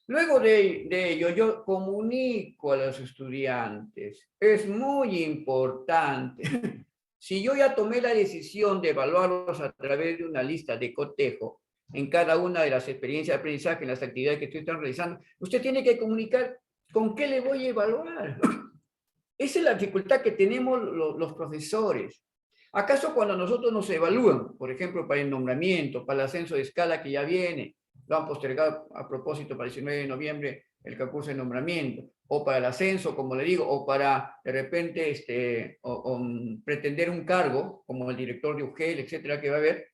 Luego de ello, yo comunico a los estudiantes. Es muy importante. Si yo ya tomé la decisión de evaluarlos a través de una lista de cotejo en cada una de las experiencias de aprendizaje, en las actividades que estoy realizando, usted tiene que comunicar con qué le voy a evaluar. Esa es la dificultad que tenemos los profesores. ¿Acaso cuando nosotros nos evalúan, por ejemplo, para el nombramiento, para el ascenso de escala que ya viene, lo han postergado a propósito para el 19 de noviembre el concurso de nombramiento, o para el ascenso, como le digo, o para de repente pretender un cargo, como el director de UGEL, etcétera, que va a haber,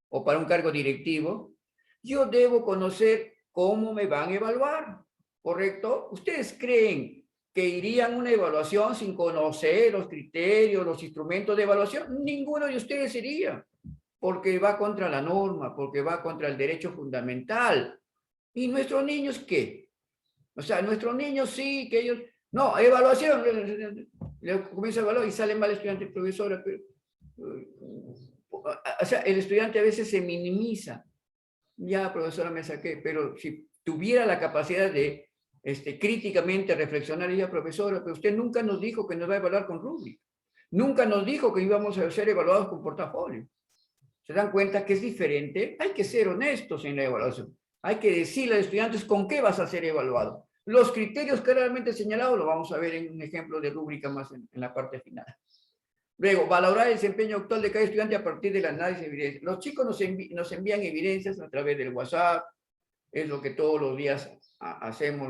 o para un cargo directivo, yo debo conocer cómo me van a evaluar, ¿correcto? ¿Ustedes creen que irían a una evaluación sin conocer los criterios, los instrumentos de evaluación? Ninguno de ustedes iría, porque va contra la norma, porque va contra el derecho fundamental. ¿Y nuestros niños qué? O sea, nuestros niños sí, que ellos... No, evaluación, le comienza a evaluar y sale mal el estudiante, profesora, pero... O sea, el estudiante a veces se minimiza. Ya, profesora, me saqué, pero si tuviera la capacidad de críticamente reflexionar, ya, profesora, pero usted nunca nos dijo que nos va a evaluar con rúbrica. Nunca nos dijo que íbamos a ser evaluados con portafolio. ¿Se dan cuenta que es diferente? Hay que ser honestos en la evaluación. Hay que decirle a los estudiantes con qué vas a ser evaluado. Los criterios claramente señalados lo vamos a ver en un ejemplo de rúbrica más en la parte final. Luego, valorar el desempeño actual de cada estudiante a partir del análisis de evidencias. Los chicos nos envían evidencias a través del WhatsApp, es lo que todos los días hacemos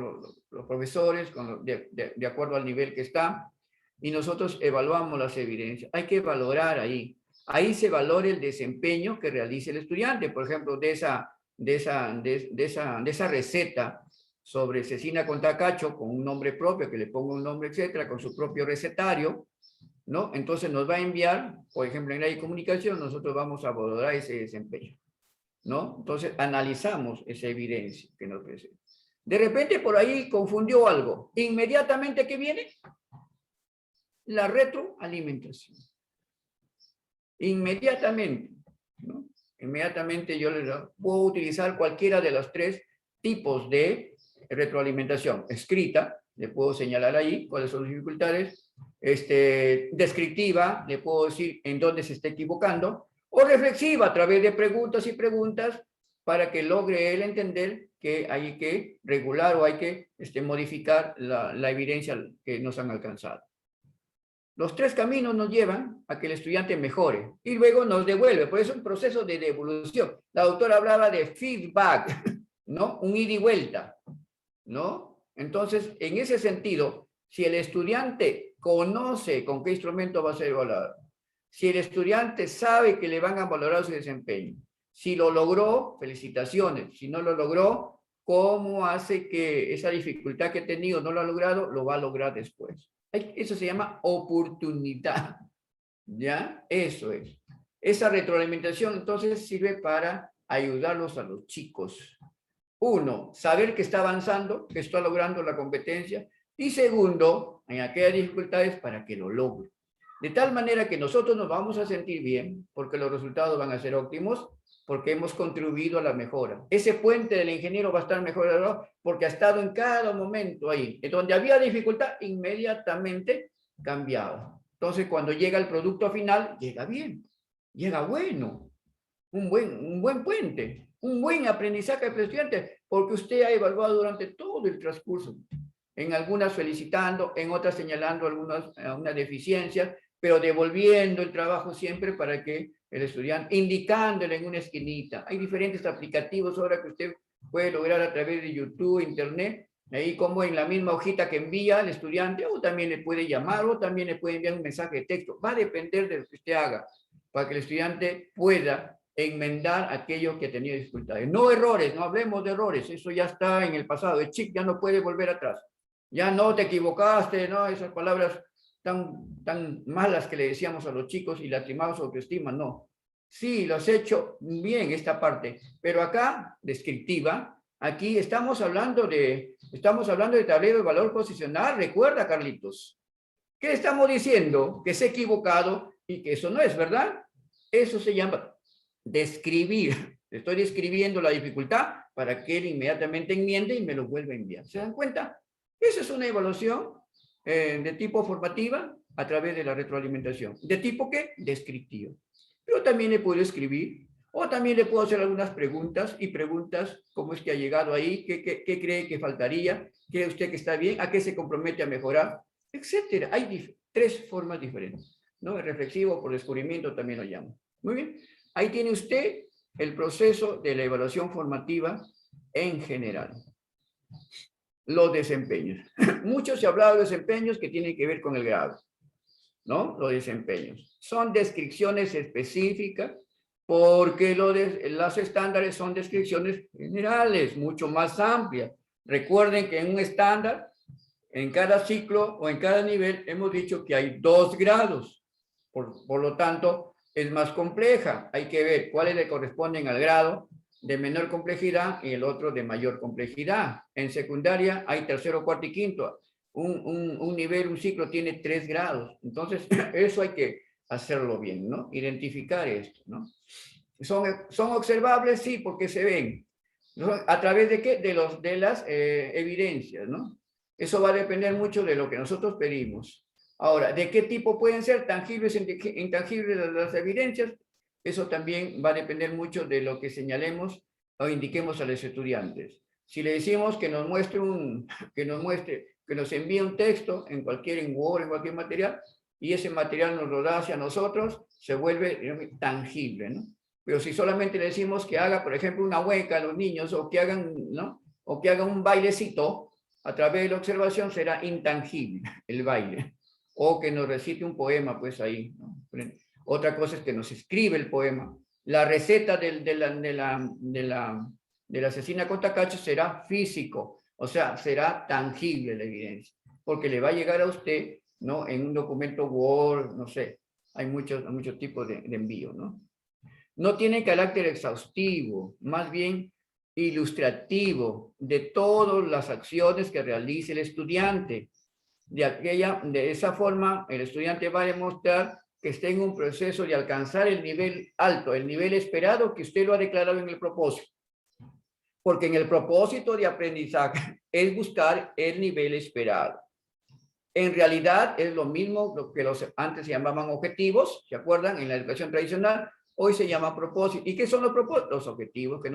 los profesores, de acuerdo al nivel que está, y nosotros evaluamos las evidencias. Hay que valorar ahí. Ahí se valora el desempeño que realice el estudiante. Por ejemplo, de esa receta sobre cecina con tacacho, con un nombre propio, que le ponga un nombre, etcétera, con su propio recetario, ¿no? Entonces nos va a enviar, por ejemplo, en la comunicación, nosotros vamos a valorar ese desempeño, ¿no? Entonces analizamos esa evidencia que nos presenta. De repente por ahí confundió algo. Inmediatamente, ¿qué viene? La retroalimentación. Inmediatamente, ¿no? Inmediatamente yo les puedo utilizar cualquiera de los tres tipos de retroalimentación. Escrita, le puedo señalar ahí cuáles son las dificultades. Descriptiva, le puedo decir en dónde se está equivocando, o reflexiva a través de preguntas y preguntas para que logre él entender que hay que regular o hay que modificar la evidencia que nos han alcanzado. Los tres caminos nos llevan a que el estudiante mejore y luego nos devuelve, por eso es un proceso de devolución. La autora hablaba de feedback, ¿no? Un ida y vuelta, ¿no? Entonces, en ese sentido, si el estudiante conoce con qué instrumento va a ser evaluado, si el estudiante sabe que le van a valorar su desempeño, si lo logró, felicitaciones, si no lo logró, ¿cómo hace que esa dificultad que ha tenido no lo ha logrado? Lo va a lograr después. Eso se llama oportunidad, ¿ya? Eso es. Esa retroalimentación entonces sirve para ayudarlos a los chicos. Uno, saber que está avanzando, que está logrando la competencia. Y segundo, en aquellas dificultades para que lo logre. De tal manera que nosotros nos vamos a sentir bien, porque los resultados van a ser óptimos, porque hemos contribuido a la mejora. Ese puente del ingeniero va a estar mejorado porque ha estado en cada momento ahí. En donde había dificultad, inmediatamente cambiado. Entonces, cuando llega el producto final, llega bien, llega bueno. Un buen puente, un buen aprendizaje para el estudiante, porque usted ha evaluado durante todo el transcurso. En algunas felicitando, en otras señalando algunas deficiencias, pero devolviendo el trabajo siempre para que el estudiante, indicándole en una esquinita. Hay diferentes aplicativos ahora que usted puede lograr a través de YouTube, Internet, ahí como en la misma hojita que envía al estudiante, o también le puede llamar, o también le puede enviar un mensaje de texto. Va a depender de lo que usted haga, para que el estudiante pueda enmendar aquello que ha tenido dificultades. No errores, no hablemos de errores, eso ya está en el pasado. El chic ya no puede volver atrás. Ya no te equivocaste, ¿no? Esas palabras tan malas que le decíamos a los chicos y lastimados su autoestima, no. Sí, lo has hecho bien esta parte, pero acá, descriptiva, aquí estamos hablando de tablero de valor posicional, recuerda, Carlitos. ¿Qué estamos diciendo? Que se ha equivocado y que eso no es, ¿verdad? Eso se llama describir. Estoy describiendo la dificultad para que él inmediatamente enmiende y me lo vuelva a enviar. ¿Se dan cuenta? Esa es una evaluación de tipo formativa a través de la retroalimentación. ¿De tipo qué? Descriptiva. Pero también le puedo escribir, o también le puedo hacer algunas preguntas, y preguntas, ¿cómo es que ha llegado ahí? ¿Qué cree que faltaría? ¿Cree usted que está bien? ¿A qué se compromete a mejorar? Etcétera. Hay tres formas diferentes, ¿no? El reflexivo por descubrimiento también lo llamo. Muy bien. Ahí tiene usted el proceso de la evaluación formativa en general. los desempeños. Mucho se ha hablado de desempeños que tienen que ver con el grado, ¿no? Los desempeños. Son descripciones específicas porque los estándares son descripciones generales, mucho más amplias. Recuerden que en un estándar, en cada ciclo o en cada nivel, hemos dicho que hay 2 grados. Por lo tanto, es más compleja. Hay que ver cuáles le corresponden al grado de menor complejidad y el otro de mayor complejidad. En secundaria hay tercero, cuarto y quinto. Un nivel, un ciclo tiene 3 grados. Entonces, eso hay que hacerlo bien, ¿no? Identificar esto, ¿no? ¿Son observables? Sí, porque se ven. ¿No? ¿A través de qué? De las evidencias, ¿no? Eso va a depender mucho de lo que nosotros pedimos. Ahora, ¿de qué tipo pueden ser tangibles e intangibles las evidencias? Eso también va a depender mucho de lo que señalemos o indiquemos a los estudiantes. Si le decimos que nos muestre que nos envíe un texto en Word, en cualquier material, y ese material nos lo da hacia nosotros, se vuelve tangible, ¿no? Pero si solamente le decimos que haga, por ejemplo, una hueca a los niños, o que hagan, ¿no? O que hagan un bailecito, a través de la observación será intangible el baile. O que nos recite un poema, pues ahí, ¿no? Otra cosa es que nos escribe el poema. La receta de la asesina Cotacacho será físico, o sea, será tangible la evidencia, porque le va a llegar a usted, ¿no? En un documento Word, no sé, hay muchos tipos de envío, ¿no? No tiene carácter exhaustivo, más bien ilustrativo de todas las acciones que realice el estudiante. De esa forma, el estudiante va a demostrar que está en un proceso de alcanzar el nivel alto, el nivel esperado que usted lo ha declarado en el propósito. Porque en el propósito de aprendizaje es buscar el nivel esperado. En realidad es lo mismo lo que antes se llamaban objetivos, ¿se acuerdan? En la educación tradicional, hoy se llama propósito. ¿Y qué son los propósitos? Los objetivos que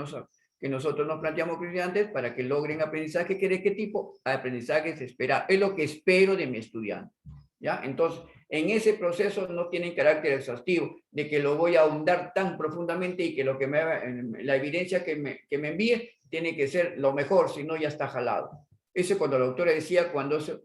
nosotros nos planteamos como estudiantes para que logren aprendizaje. ¿De qué tipo? Aprendizaje se espera. Es lo que espero de mi estudiante. ¿Ya? Entonces, en ese proceso no tienen carácter exhaustivo, de que lo voy a ahondar tan profundamente y que la evidencia que me envíe tiene que ser lo mejor, si no ya está jalado. Eso cuando la autora decía, cuando eso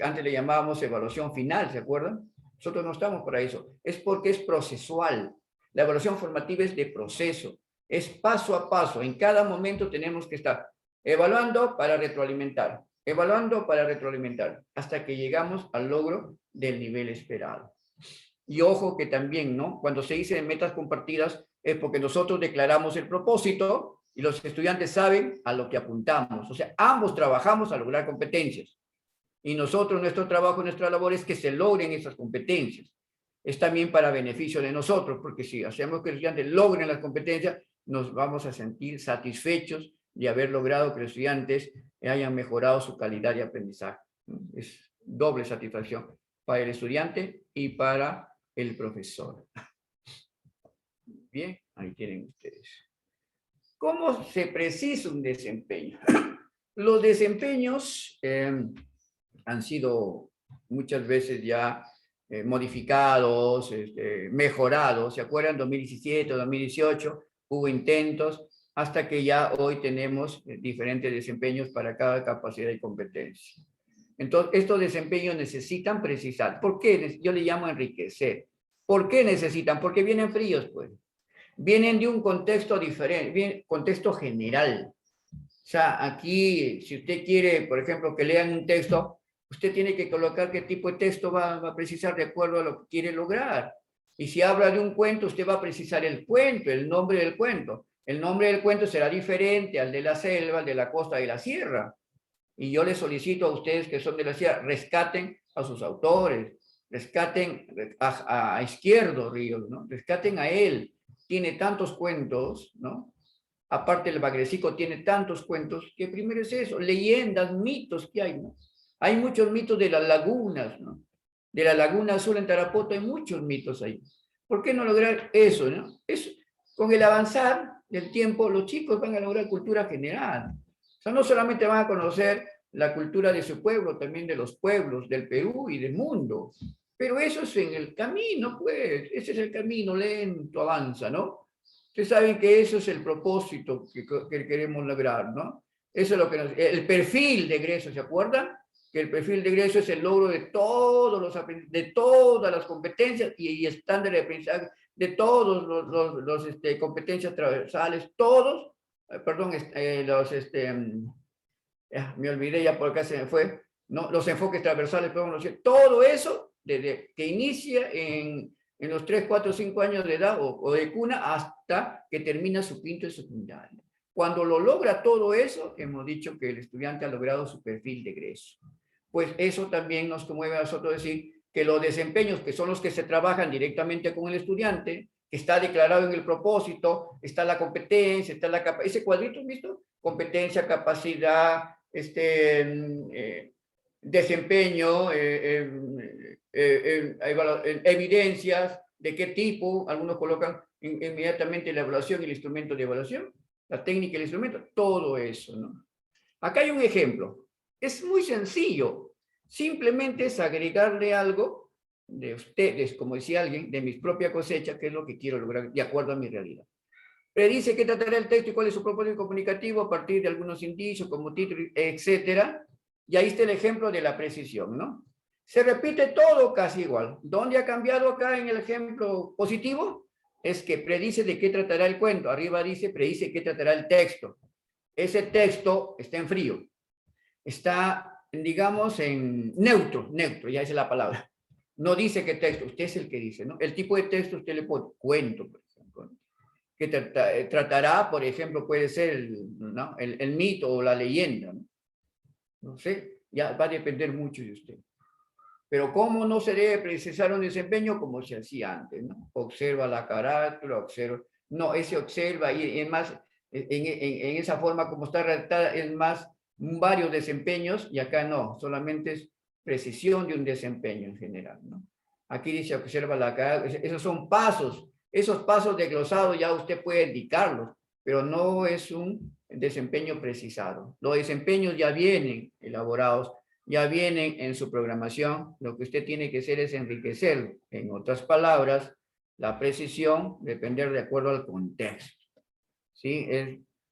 antes le llamábamos evaluación final, ¿se acuerdan? Nosotros no estamos para eso. Es porque es procesual. La evaluación formativa es de proceso. Es paso a paso. En cada momento tenemos que estar evaluando para retroalimentar. Evaluando para retroalimentar. Hasta que llegamos al logro del nivel esperado. Y ojo que también, ¿no? Cuando se dice metas compartidas es porque nosotros declaramos el propósito y los estudiantes saben a lo que apuntamos. O sea, ambos trabajamos a lograr competencias. Y nosotros, nuestro trabajo, nuestra labor es que se logren esas competencias. Es también para beneficio de nosotros, porque si hacemos que los estudiantes logren las competencias, nos vamos a sentir satisfechos de haber logrado que los estudiantes hayan mejorado su calidad de aprendizaje. Es doble satisfacción para el estudiante y para el profesor. Bien, ahí tienen ustedes. ¿Cómo se precisa un desempeño? Los desempeños han sido muchas veces ya modificados, mejorados. ¿Se acuerdan? 2017, 2018 hubo intentos hasta que ya hoy tenemos diferentes desempeños para cada capacidad y competencia. Entonces, estos desempeños necesitan precisar. ¿Por qué? Yo le llamo enriquecer. ¿Por qué necesitan? Porque vienen fríos, pues. Vienen de un contexto diferente, contexto general. O sea, aquí, si usted quiere, por ejemplo, que lean un texto, usted tiene que colocar qué tipo de texto va a precisar de acuerdo a lo que quiere lograr. Y si habla de un cuento, usted va a precisar el cuento, el nombre del cuento. El nombre del cuento será diferente al de la selva, al de la costa y la sierra. Y yo les solicito a ustedes que son de la sierra, rescaten a sus autores, rescaten a Izquierdo Ríos, ¿no? Rescaten a él. Tiene tantos cuentos, ¿no? Aparte el Bagrecico tiene tantos cuentos, que primero es eso, leyendas, mitos que hay, ¿no? Hay muchos mitos de las lagunas, ¿no? De la Laguna Azul en Tarapoto hay muchos mitos ahí. ¿Por qué no lograr eso, no? Con el avanzar del tiempo, los chicos van a lograr cultura general. O sea, no solamente van a conocer la cultura de su pueblo, también de los pueblos del Perú y del mundo. Pero eso es en el camino, pues. Ese es el camino, lento, avanza, ¿no? Ustedes saben que eso es el propósito que queremos lograr, ¿no? Eso es lo que el perfil de egreso, ¿se acuerdan? Que el perfil de egreso es el logro de todos de todas las competencias y estándares de aprendizaje, de todos los competencias transversales, todos, perdón, me olvidé ya por acá se me fue, ¿no? Los enfoques transversales, podemos decir, todo eso, desde que inicia en los 3, 4, 5 años de edad o de cuna hasta que termina su quinto de secundaria. Cuando lo logra todo eso, hemos dicho que el estudiante ha logrado su perfil de egreso. Pues eso también nos conmueve a nosotros decir que los desempeños, que son los que se trabajan directamente con el estudiante, que está declarado en el propósito, está la competencia, está la capacidad, ese cuadrito, ¿visto? Competencia, capacidad, desempeño, evidencias, de qué tipo, algunos colocan inmediatamente la evaluación y el instrumento de evaluación, la técnica y el instrumento, todo eso, ¿no? Acá hay un ejemplo, es muy sencillo, simplemente es agregarle algo de ustedes, como decía alguien, de mi propia cosecha, que es lo que quiero lograr de acuerdo a mi realidad. Predice qué tratará el texto y cuál es su propósito comunicativo a partir de algunos indicios, como título, etcétera. Y ahí está el ejemplo de la precisión, ¿no? Se repite todo casi igual. ¿Dónde ha cambiado acá en el ejemplo positivo? Es que predice de qué tratará el cuento. Arriba dice, predice qué tratará el texto. Ese texto está en frío. Está, digamos, en neutro, ya esa es la palabra. No dice qué texto, usted es el que dice, ¿no? El tipo de texto usted le pone cuento, por ejemplo, que tratará, por ejemplo, puede ser ¿no? el mito o la leyenda, ¿no? No sé, ya va a depender mucho de usted. Pero ¿cómo no se debe precisar un desempeño? Como se hacía antes, ¿no? Observa la carátula, observa... No, ese observa y es más, en esa forma como está redactada, es más varios desempeños y acá no, solamente es precisión de un desempeño en general, ¿no? Aquí dice observa la carátula, esos son pasos, esos pasos de glosado ya usted puede indicarlos, pero no es un desempeño precisado. Los desempeños ya vienen elaborados, ya vienen en su programación, lo que usted tiene que hacer es enriquecerlo. En otras palabras, la precisión depender de acuerdo al contexto. ¿Sí?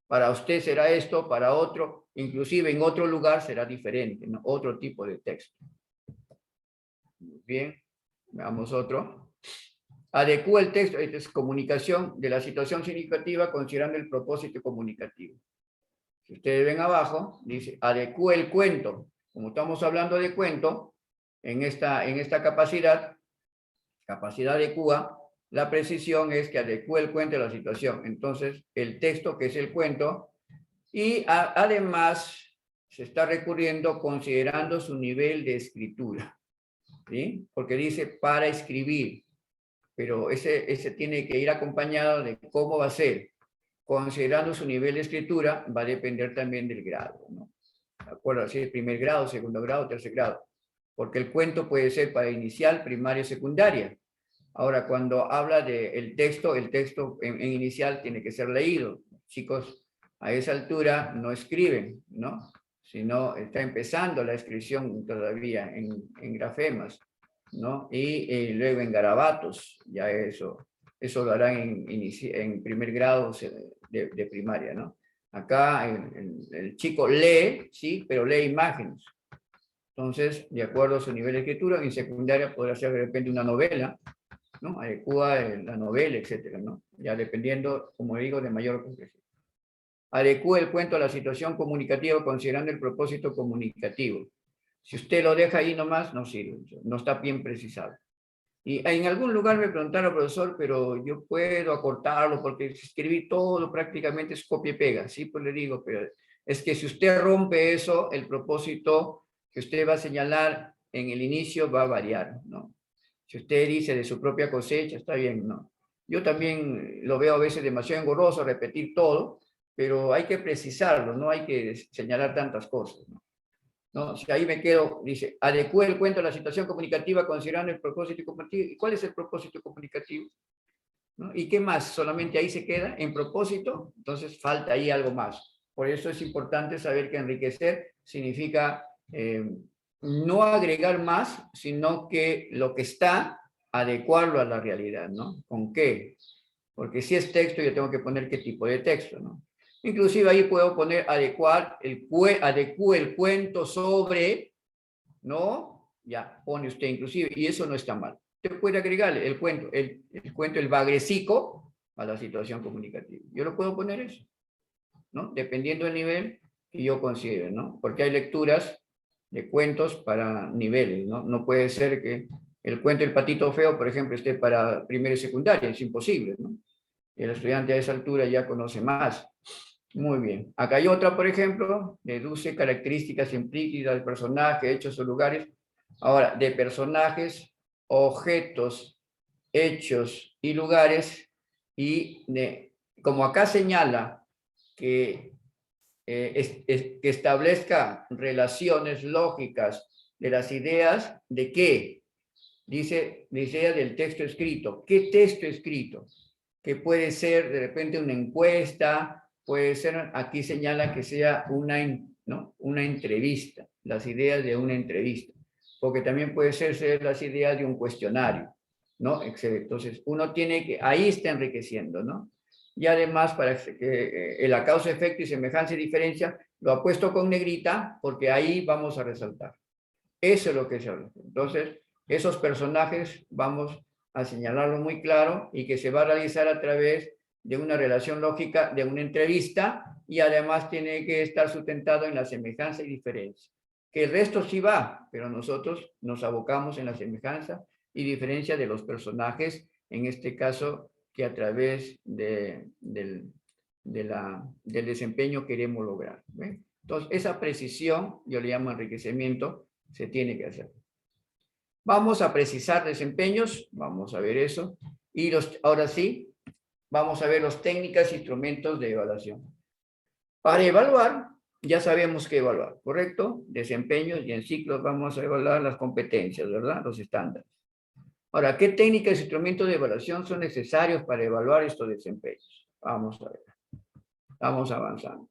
Para usted será esto, para otro, inclusive en otro lugar será diferente, ¿no? Otro tipo de texto. Muy bien, veamos otro. Adecúa el texto, es comunicación de la situación significativa considerando el propósito comunicativo. Si ustedes ven abajo, dice, adecúa el cuento. Como estamos hablando de cuento, en esta capacidad adecúa, la precisión es que adecúa el cuento a la situación. Entonces, el texto que es el cuento, y además se está recurriendo considerando su nivel de escritura, ¿sí? Porque dice para escribir, pero ese tiene que ir acompañado de cómo va a ser. Considerando su nivel de escritura, va a depender también del grado, ¿no? ¿De acuerdo? Así, primer grado, segundo grado, tercer grado. Porque el cuento puede ser para inicial, primaria, secundaria. Ahora, cuando habla del texto, el texto en inicial tiene que ser leído. Chicos, a esa altura no escriben, ¿no? Sino está empezando la escripción todavía en grafemas, ¿no? Y luego en garabatos, ya eso lo harán en primer grado de primaria, ¿no? Acá el chico lee, sí, pero lee imágenes. Entonces, de acuerdo a su nivel de escritura, en secundaria podrá ser de repente una novela, ¿no? Adecúa la novela, etcétera, ¿no? Ya dependiendo, como digo, de mayor complejidad. Adecúa el cuento a la situación comunicativa considerando el propósito comunicativo. Si usted lo deja ahí nomás, no sirve, no está bien precisado. Y en algún lugar me preguntaron, profesor, pero yo puedo acortarlo porque escribí todo prácticamente es copia y pega. Sí, pues le digo, pero es que si usted rompe eso, el propósito que usted va a señalar en el inicio va a variar, ¿no? Si usted dice de su propia cosecha, está bien, ¿no? Yo también lo veo a veces demasiado engorroso repetir todo, pero hay que precisarlo, no hay que señalar tantas cosas, ¿no? ¿No? Si ahí me quedo, dice, adecúe el cuento a la situación comunicativa considerando el propósito comunicativo. ¿Y cuál es el propósito comunicativo? ¿No? ¿Y qué más? ¿Solamente ahí se queda en propósito? Entonces falta ahí algo más. Por eso es importante saber que enriquecer significa no agregar más, sino que lo que está, adecuarlo a la realidad, ¿no? ¿Con qué? Porque si es texto, yo tengo que poner qué tipo de texto, ¿no? Inclusive ahí puedo poner adecue el cuento sobre, ¿no? Ya, pone usted inclusive, y eso no está mal. Usted puede agregarle el cuento, el bagrecico a la situación comunicativa. Yo lo puedo poner eso, ¿no? Dependiendo del nivel que yo considere, ¿no? Porque hay lecturas de cuentos para niveles, ¿no? No puede ser que el cuento del patito feo, por ejemplo, esté para primera y secundaria, es imposible, ¿no? El estudiante a esa altura ya conoce más. Muy bien. Acá hay otra, por ejemplo, deduce características implícitas del personaje, hechos o lugares. Ahora, de personajes, objetos, hechos y lugares, y como acá señala que, que establezca relaciones lógicas de las ideas, ¿de qué? Dice del texto escrito. ¿Qué texto escrito? Que puede ser de repente una encuesta, puede ser, aquí señala que sea una entrevista, las ideas de una entrevista, porque también puede ser las ideas de un cuestionario, ¿no? Entonces, uno tiene que, ahí está enriqueciendo, ¿no? Y además, para que la causa, efecto y semejanza y diferencia, lo ha puesto con negrita, porque ahí vamos a resaltar. Eso es lo que se habla. Entonces, esos personajes vamos a señalarlo muy claro y que se va a realizar a través de una relación lógica, de una entrevista, y además tiene que estar sustentado en la semejanza y diferencia. Que el resto sí va, pero nosotros nos abocamos en la semejanza y diferencia de los personajes, en este caso, que a través del desempeño queremos lograr. ¿Ve? Entonces, esa precisión, yo le llamo enriquecimiento, se tiene que hacer. Vamos a precisar desempeños, vamos a ver eso, y ahora sí, vamos a ver las técnicas e instrumentos de evaluación. Para evaluar, ya sabemos qué evaluar, ¿correcto? Desempeños, y en ciclos vamos a evaluar las competencias, ¿verdad? Los estándares. Ahora, ¿qué técnicas e instrumentos de evaluación son necesarios para evaluar estos desempeños? Vamos a ver. Vamos avanzando.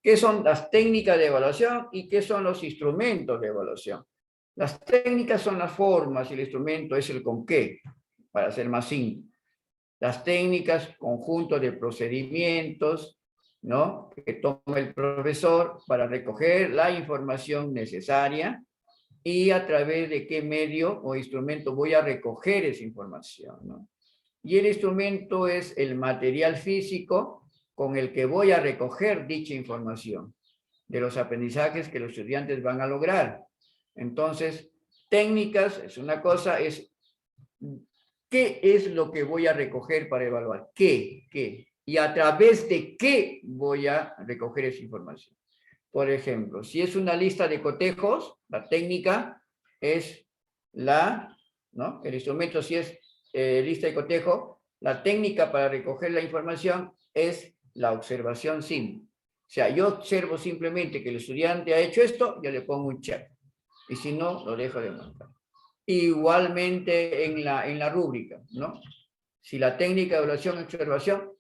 ¿Qué son las técnicas de evaluación y qué son los instrumentos de evaluación? Las técnicas son las formas y el instrumento es el con qué, para ser más simple. Las técnicas, conjunto de procedimientos, ¿no? Que toma el profesor para recoger la información necesaria y a través de qué medio o instrumento voy a recoger esa información, ¿no? Y el instrumento es el material físico con el que voy a recoger dicha información de los aprendizajes que los estudiantes van a lograr. Entonces, técnicas es una cosa, es qué es lo que voy a recoger para evaluar, qué, y a través de qué voy a recoger esa información. Por ejemplo, si es una lista de cotejos, la técnica es ¿no? El instrumento si es lista de cotejo, la técnica para recoger la información es la observación simple. O sea, yo observo simplemente que el estudiante ha hecho esto, yo le pongo un check. Y si no, lo dejo de marcar. Igualmente en la rúbrica, ¿no? Si la técnica de evaluación y observación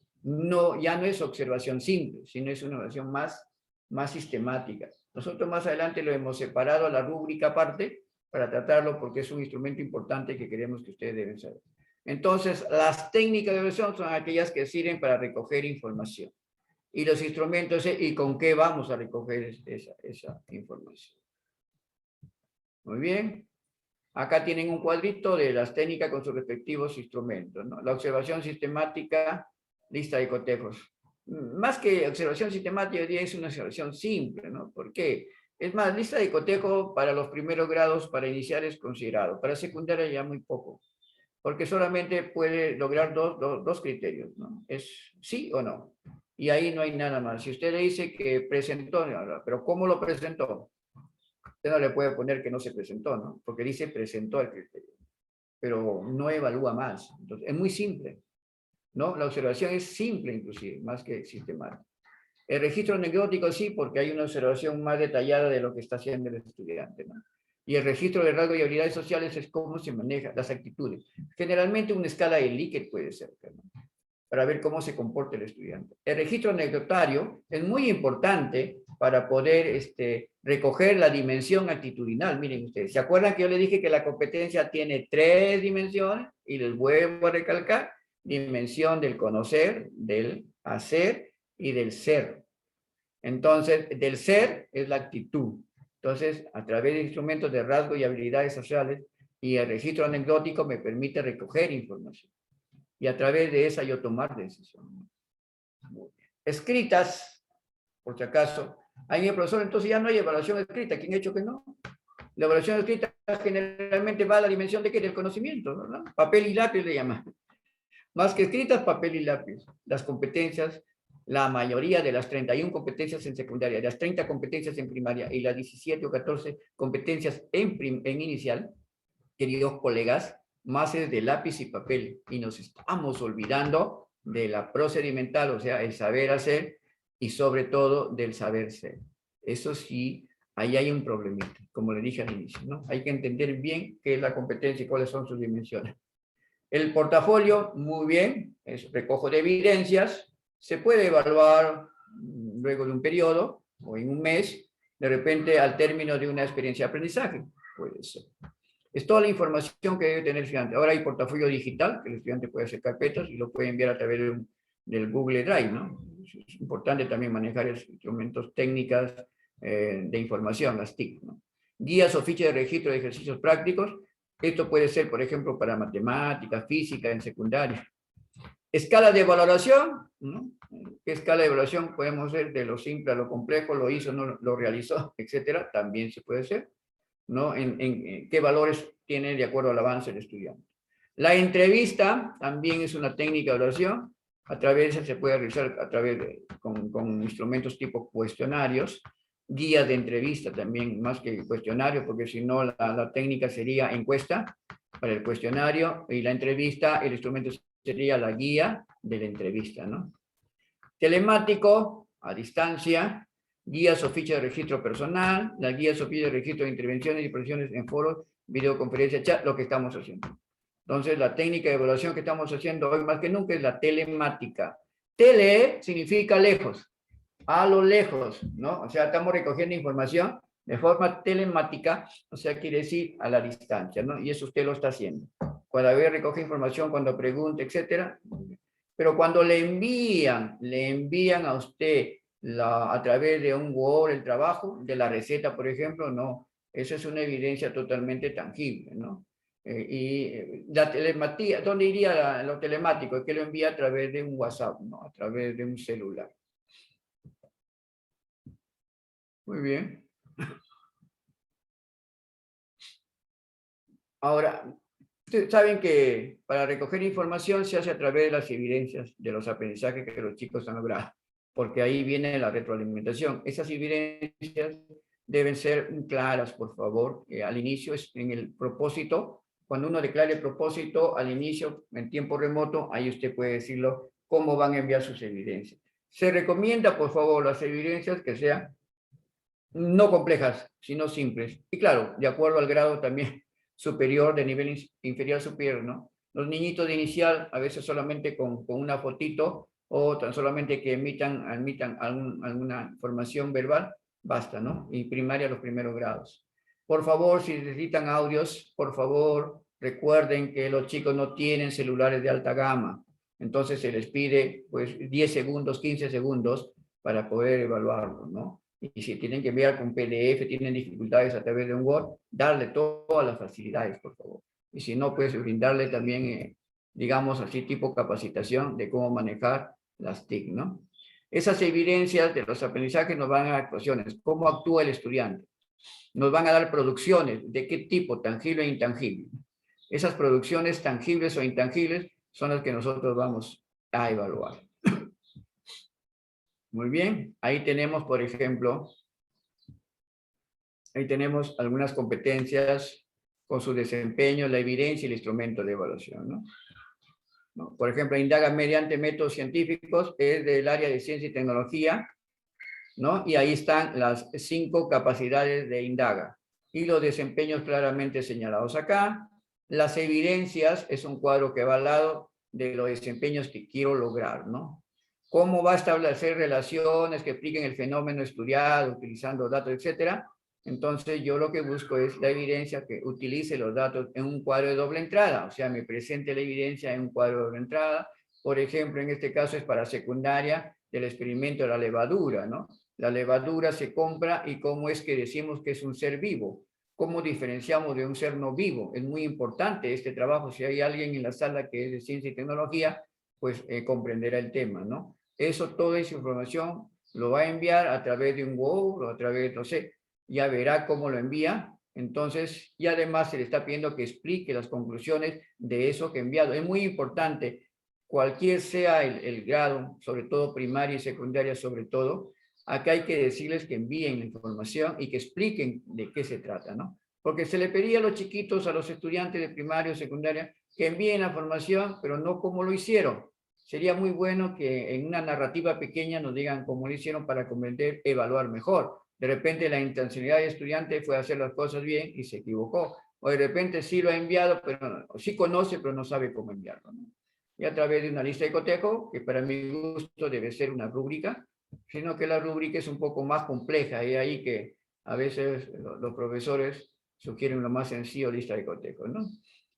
ya no es observación simple, sino es una evaluación más sistemática. Nosotros más adelante lo hemos separado a la rúbrica aparte para tratarlo porque es un instrumento importante que queremos que ustedes deben saber. Entonces, las técnicas de evaluación son aquellas que sirven para recoger información. Y los instrumentos, ¿y con qué vamos a recoger esa información? Muy bien. Acá tienen un cuadrito de las técnicas con sus respectivos instrumentos, ¿no? La observación sistemática, lista de cotejos. Más que observación sistemática, yo diría es una observación simple, ¿no? ¿Por qué? Es más, lista de cotejo para los primeros grados, para iniciar es considerado. Para secundaria ya muy poco. Porque solamente puede lograr dos criterios, ¿no? Es sí o no. Y ahí no hay nada más. Si usted le dice que presentó, pero ¿cómo lo presentó? Usted no le puede poner que no se presentó, ¿no? Porque dice presentó el criterio. Pero no evalúa más. Entonces, es muy simple, ¿no? La observación es simple inclusive, más que sistemática. El registro anecdótico sí, porque hay una observación más detallada de lo que está haciendo el estudiante, ¿no? Y el registro de rasgos y habilidades sociales es cómo se maneja las actitudes. Generalmente una escala de Likert puede ser, ¿no? Para ver cómo se comporta el estudiante. El registro anecdotario es muy importante para poder recoger la dimensión actitudinal. Miren ustedes, ¿se acuerdan que yo les dije que la competencia tiene 3 dimensiones? Y les vuelvo a recalcar, dimensión del conocer, del hacer y del ser. Entonces, del ser es la actitud. Entonces, a través de instrumentos de rasgos y habilidades sociales y el registro anecdótico me permite recoger información. Y a través de esa yo tomar decisiones. Escritas, por si acaso. Ahí el profesor, entonces ya no hay evaluación escrita. ¿Quién ha hecho que no? La evaluación escrita generalmente va a la dimensión de ¿qué? Del conocimiento, ¿verdad? Papel y lápiz le llaman. Más que escritas, papel y lápiz. Las competencias, la mayoría de las 31 competencias en secundaria, de las 30 competencias en primaria y las 17 o 14 competencias en inicial, queridos colegas, más es de lápiz y papel. Y nos estamos olvidando de la procedimental, o sea, el saber hacer y sobre todo del saber ser. Eso sí, ahí hay un problemita, como le dije al inicio, ¿no? Hay que entender bien qué es la competencia y cuáles son sus dimensiones. El portafolio, muy bien, es recojo de evidencias, se puede evaluar luego de un periodo o en un mes, de repente al término de una experiencia de aprendizaje, puede ser. Es toda la información que debe tener el estudiante. Ahora hay portafolio digital, que el estudiante puede hacer carpetas y lo puede enviar a través del Google Drive, ¿no? Es importante también manejar instrumentos técnicas de información, las TIC, ¿no? Guías o fichas de registro de ejercicios prácticos. Esto puede ser, por ejemplo, para matemáticas, física, en secundaria. Escala de valoración, ¿no? ¿Qué escala de evaluación podemos hacer? De lo simple a lo complejo, lo hizo, no lo realizó, etcétera, también se puede hacer, ¿no? En qué valores tiene de acuerdo al avance del estudiante. La entrevista también es una técnica de evaluación, a través de se puede realizar a través de, con instrumentos tipo cuestionarios, guías de entrevista también, más que cuestionario, porque si no la técnica sería encuesta para el cuestionario y la entrevista, el instrumento sería la guía de la entrevista, ¿no? Telemático, a distancia, guías o fichas de registro personal, las guías o fichas de registro de intervenciones y presiones en foros, videoconferencia, chat, lo que estamos haciendo. Entonces, la técnica de evaluación que estamos haciendo hoy más que nunca es la telemática. Tele significa lejos, a lo lejos, ¿no? O sea, estamos recogiendo información de forma telemática, o sea, quiere decir a la distancia, ¿no? Y eso usted lo está haciendo. Cuando recoge información, cuando pregunta, etcétera. Pero cuando le envían a usted a través de un Word el trabajo, de la receta, por ejemplo, no. Eso es una evidencia totalmente tangible, ¿no? La telematía, ¿dónde iría lo telemático? Es que lo envía a través de un WhatsApp, ¿no? A través de un celular. Muy bien. Ahora, ustedes saben que para recoger información se hace a través de las evidencias de los aprendizajes que los chicos han logrado, porque ahí viene la retroalimentación. Esas evidencias deben ser claras, por favor. Al inicio, en el propósito, cuando uno declare el propósito, al inicio, en tiempo remoto, ahí usted puede decirlo, cómo van a enviar sus evidencias. Se recomienda, por favor, las evidencias que sean no complejas, sino simples. Y claro, de acuerdo al grado también superior, de nivel inferior superior, ¿no? Los niñitos de inicial, a veces solamente con una fotito, o tan solamente que emitan alguna información verbal, basta, ¿no? Y primaria, los primeros grados. Por favor, si necesitan audios, por favor, recuerden que los chicos no tienen celulares de alta gama. Entonces se les pide, pues, 10 segundos, 15 segundos para poder evaluarlo, ¿no? Y si tienen que enviar con PDF, tienen dificultades a través de un Word, darle todas las facilidades, por favor. Y si no, pues brindarle también, digamos así, tipo capacitación de cómo manejar las TIC, ¿no? Esas evidencias de los aprendizajes nos van a dar actuaciones. ¿Cómo actúa el estudiante? Nos van a dar producciones. ¿De qué tipo? Tangible e intangible. Esas producciones tangibles o intangibles son las que nosotros vamos a evaluar. Muy bien, ahí tenemos, por ejemplo, ahí tenemos algunas competencias con su desempeño, la evidencia y el instrumento de evaluación, ¿no? Por ejemplo, indaga mediante métodos científicos, es del área de ciencia y tecnología, ¿no? Y ahí están las 5 capacidades de indaga y los desempeños claramente señalados acá. Las evidencias es un cuadro que va al lado de los desempeños que quiero lograr, ¿no? ¿Cómo va a establecer relaciones que expliquen el fenómeno estudiado, utilizando datos, etcétera? Entonces, yo lo que busco es la evidencia que utilice los datos en un cuadro de doble entrada, o sea, me presente la evidencia en un cuadro de doble entrada. Por ejemplo, en este caso es para secundaria, del experimento de la levadura, ¿no? La levadura se compra y cómo es que decimos que es un ser vivo. ¿Cómo diferenciamos de un ser no vivo? Es muy importante este trabajo. Si hay alguien en la sala que es de ciencia y tecnología, pues comprenderá el tema, ¿no? Eso, toda esa información lo va a enviar a través de un Word o a través, no sé, ya verá cómo lo envía. Entonces, y además se le está pidiendo que explique las conclusiones de eso que ha enviado. Es muy importante, cualquier sea el grado, sobre todo primaria y secundaria sobre todo, acá hay que decirles que envíen la información y que expliquen de qué se trata, ¿no? Porque se le pedía a los chiquitos, a los estudiantes de primaria o secundaria, que envíen la información, pero no cómo lo hicieron. Sería muy bueno que en una narrativa pequeña nos digan cómo lo hicieron para comprender, evaluar mejor. De repente la intencionalidad del estudiante fue hacer las cosas bien y se equivocó. O de repente sí lo ha enviado, pero sí conoce, pero no sabe cómo enviarlo, ¿no? Y a través de una lista de cotejo, que para mi gusto debe ser una rúbrica, sino que la rúbrica es un poco más compleja, y ahí que a veces los profesores sugieren lo más sencillo, lista de cotejo, ¿no?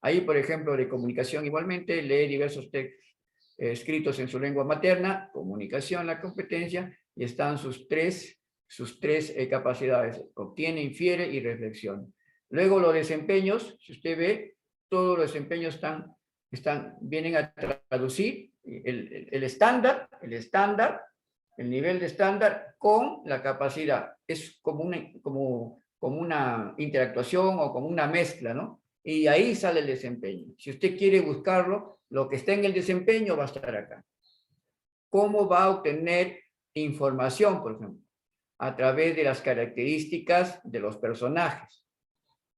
Ahí, por ejemplo, de comunicación igualmente, lee diversos textos escritos en su lengua materna, comunicación, la competencia, y están sus tres capacidades: obtiene, infiere y reflexión. Luego los desempeños, si usted ve, todos los desempeños vienen a traducir el estándar, el nivel de estándar con la capacidad. Es como una interactuación o como una mezcla, ¿no? Y ahí sale el desempeño. Si usted quiere buscarlo, lo que está en el desempeño va a estar acá. ¿Cómo va a obtener información, por ejemplo? A través de las características de los personajes,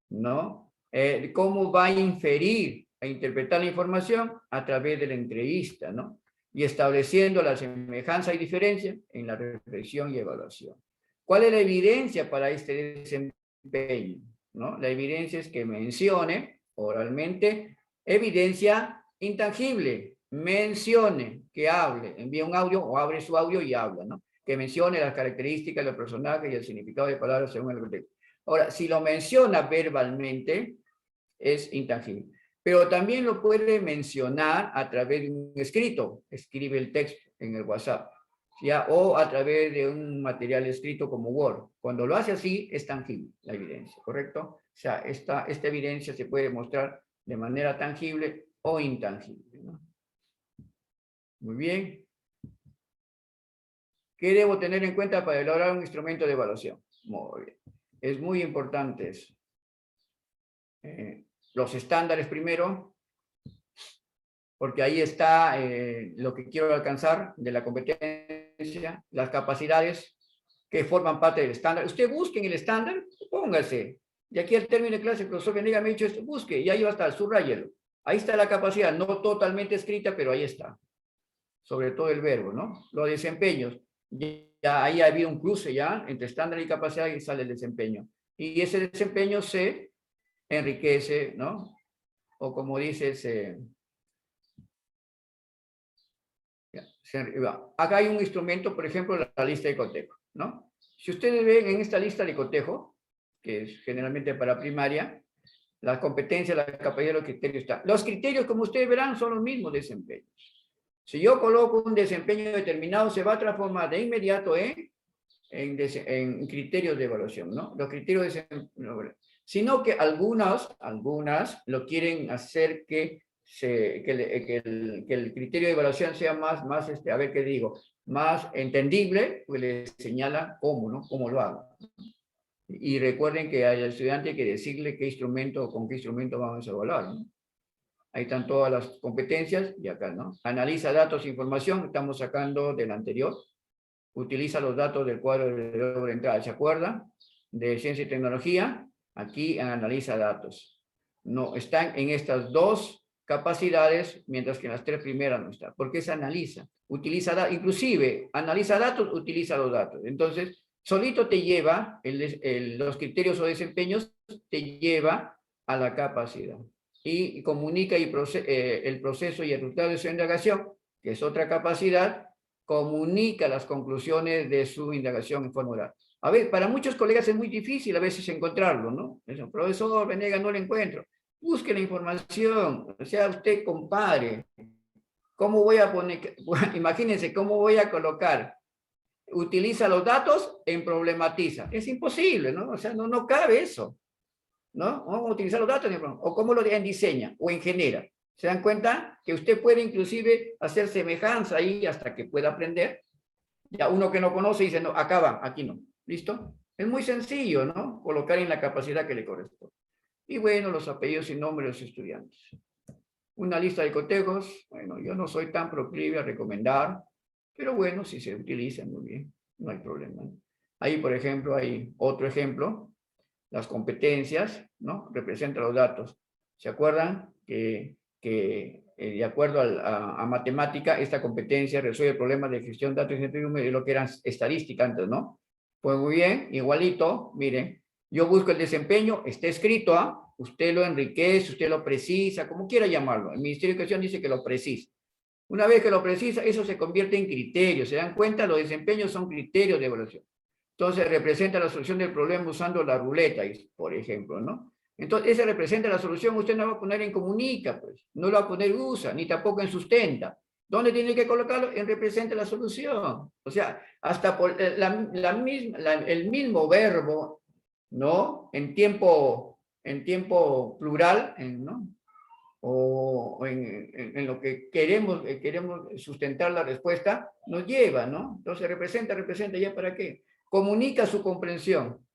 ¿no? ¿Cómo va a inferir e interpretar la información? A través de la entrevista, ¿no? Y estableciendo la semejanza y diferencia en la reflexión y evaluación. ¿Cuál es la evidencia para este desempeño? ¿No? La evidencia es que mencione oralmente, evidencia intangible, mencione, que hable, envíe un audio o abre su audio y habla, ¿no? Que mencione las características de los personajes y el significado de palabras según el contexto. Ahora, si lo menciona verbalmente, es intangible. Pero también lo puede mencionar a través de un escrito, escribe el texto en el WhatsApp, ¿ya? O a través de un material escrito como Word. Cuando lo hace así, es tangible la evidencia, ¿correcto? O sea, esta evidencia se puede mostrar de manera tangible o intangible, ¿no? Muy bien. ¿Qué debo tener en cuenta para elaborar un instrumento de evaluación? Muy bien. Es muy importante eso. Los estándares primero, porque ahí está lo que quiero alcanzar de la competencia, las capacidades que forman parte del estándar. Usted busque en el estándar, póngase. Y aquí al término de clase, el profesor Venegas me ha dicho esto, busque, y ahí va a estar, subrayelo. Ahí está la capacidad, no totalmente escrita, pero ahí está. Sobre todo el verbo, ¿no? Los desempeños. Ya ahí ha habido un cruce ya entre estándar y capacidad y sale el desempeño. Y ese desempeño se enriquece, ¿no? O como dices, acá hay un instrumento, por ejemplo, la lista de cotejo, ¿no? Si ustedes ven en esta lista de cotejo, que es generalmente para primaria, las competencias, la capacidad, los criterios están. Los criterios, como ustedes verán, son los mismos desempeños. Si yo coloco un desempeño determinado, se va a transformar de inmediato en criterios de evaluación, ¿no? Los criterios de desempeño. Sino que algunas lo quieren hacer que el criterio de evaluación sea más a ver qué digo, más entendible, pues le señala cómo, ¿no? Cómo lo hago. Y recuerden que al estudiante hay que decirle qué instrumento o con qué instrumento vamos a evaluar, ¿no? Ahí están todas las competencias y acá, ¿no? Analiza datos e información, estamos sacando del anterior. Utiliza los datos del cuadro de entrada, ¿se acuerda? De ciencia y tecnología, aquí analiza datos. No, están en estas dos capacidades, mientras que en las tres primeras no está. ¿Por qué se analiza? Utiliza, inclusive, analiza datos, utiliza los datos. Entonces, solito te lleva, los criterios o desempeños, te lleva a la capacidad. Y comunica el proceso y el resultado de su indagación, que es otra capacidad, comunica las conclusiones de su indagación en forma oral. A ver, para muchos colegas es muy difícil a veces encontrarlo, ¿no? Profesor Venegas, no lo encuentro. Busque la información, o sea, usted compare ¿Cómo voy a poner, imagínense, cómo voy a colocar, utiliza los datos en problematiza? Es imposible, ¿no? O sea, no cabe eso, ¿no? Vamos a utilizar los datos o cómo lo en diseña o en genera. ¿Se dan cuenta? Que usted puede inclusive hacer semejanza ahí hasta que pueda aprender. Ya uno que no conoce dice, no, acá va, aquí no. ¿Listo? Es muy sencillo, ¿no? Colocar en la capacidad que le corresponde. Y bueno, los apellidos y nombres de los estudiantes. Una lista de cotejos, bueno, yo no soy tan proclive a recomendar, pero bueno, si se utiliza, muy bien, no hay problema. Ahí, por ejemplo, hay otro ejemplo, las competencias, ¿no? Representan los datos. ¿Se acuerdan que de acuerdo a matemática, esta competencia resuelve problemas de gestión de datos y de lo que eran estadística antes, ¿no? Pues muy bien, igualito, miren, yo busco el desempeño, está escrito, ¿ah? Usted lo enriquece, usted lo precisa, como quiera llamarlo. El Ministerio de Educación dice que lo precisa. Una vez que lo precisa, eso se convierte en criterios. ¿Se dan cuenta? Los desempeños son criterios de evaluación. Entonces, representa la solución del problema usando la ruleta, por ejemplo, ¿no? Entonces, ese representa la solución, usted no va a poner en comunica, pues. No lo va a poner usa, ni tampoco en sustenta. ¿Dónde tiene que colocarlo? En representa la solución. O sea, hasta por el mismo verbo, ¿no? En tiempo plural, ¿no? O en lo que queremos sustentar la respuesta, nos lleva, ¿no? Entonces, representa, ¿ya para qué? Comunica su comprensión.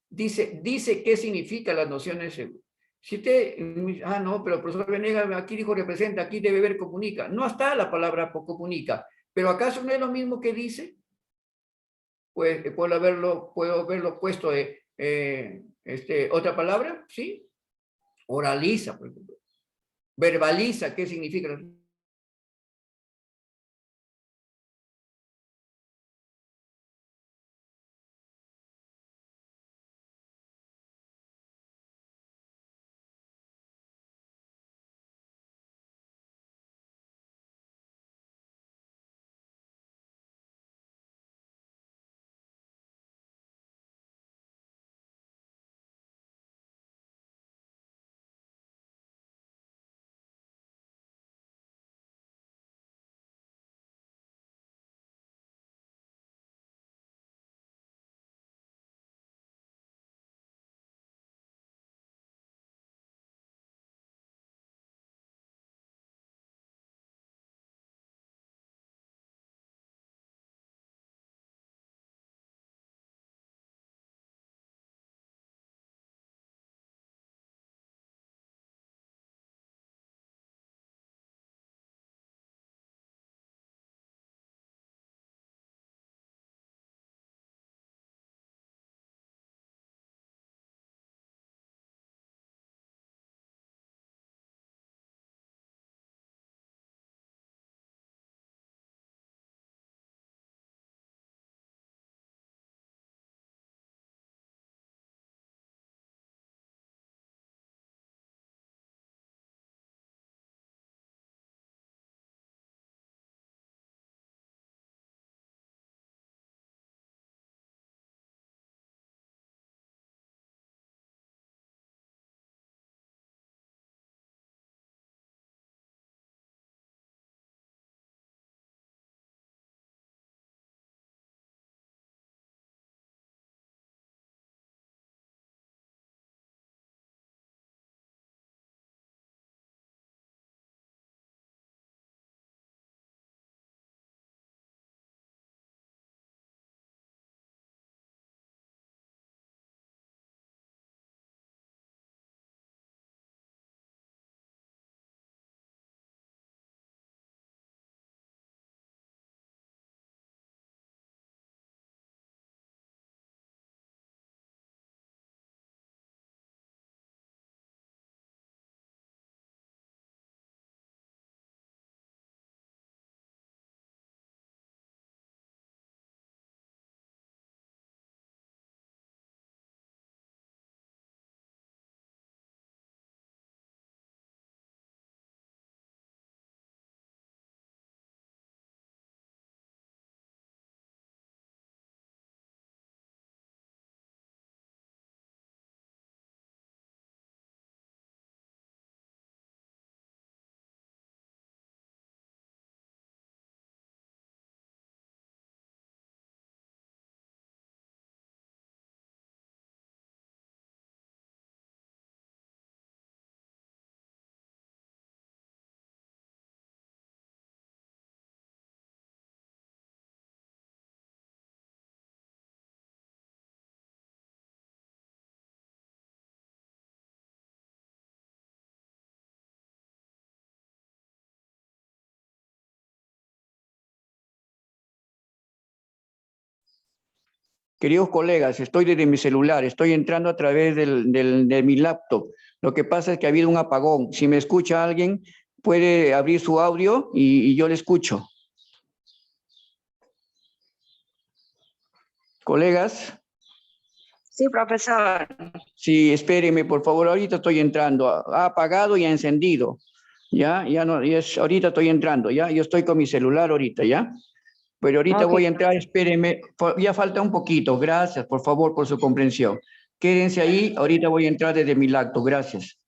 Dice qué significan las nociones. Si usted, no, pero el profesor Venegas aquí dijo representa, aquí debe ver comunica. No está la palabra comunica, pero ¿acaso no es lo mismo que dice? Pues puedo haberlo puesto otra palabra, ¿sí? Oraliza, por ejemplo. Verbaliza qué significa. Queridos colegas, estoy desde mi celular, estoy entrando a través de mi laptop. Lo que pasa es que ha habido un apagón. Si me escucha alguien, puede abrir su audio y yo le escucho. Colegas, Sí, profesor. sí, espéreme, por favor, ahorita estoy entrando. Ha apagado y ha encendido. Ya no, ahorita estoy entrando, ya. Yo estoy con mi celular ahorita, ya. Pero ahorita Ok. voy a entrar, espéreme, ya falta un poquito. Gracias, por favor, por su comprensión. Quédense ahí, ahorita voy a entrar desde mi laptop. Gracias.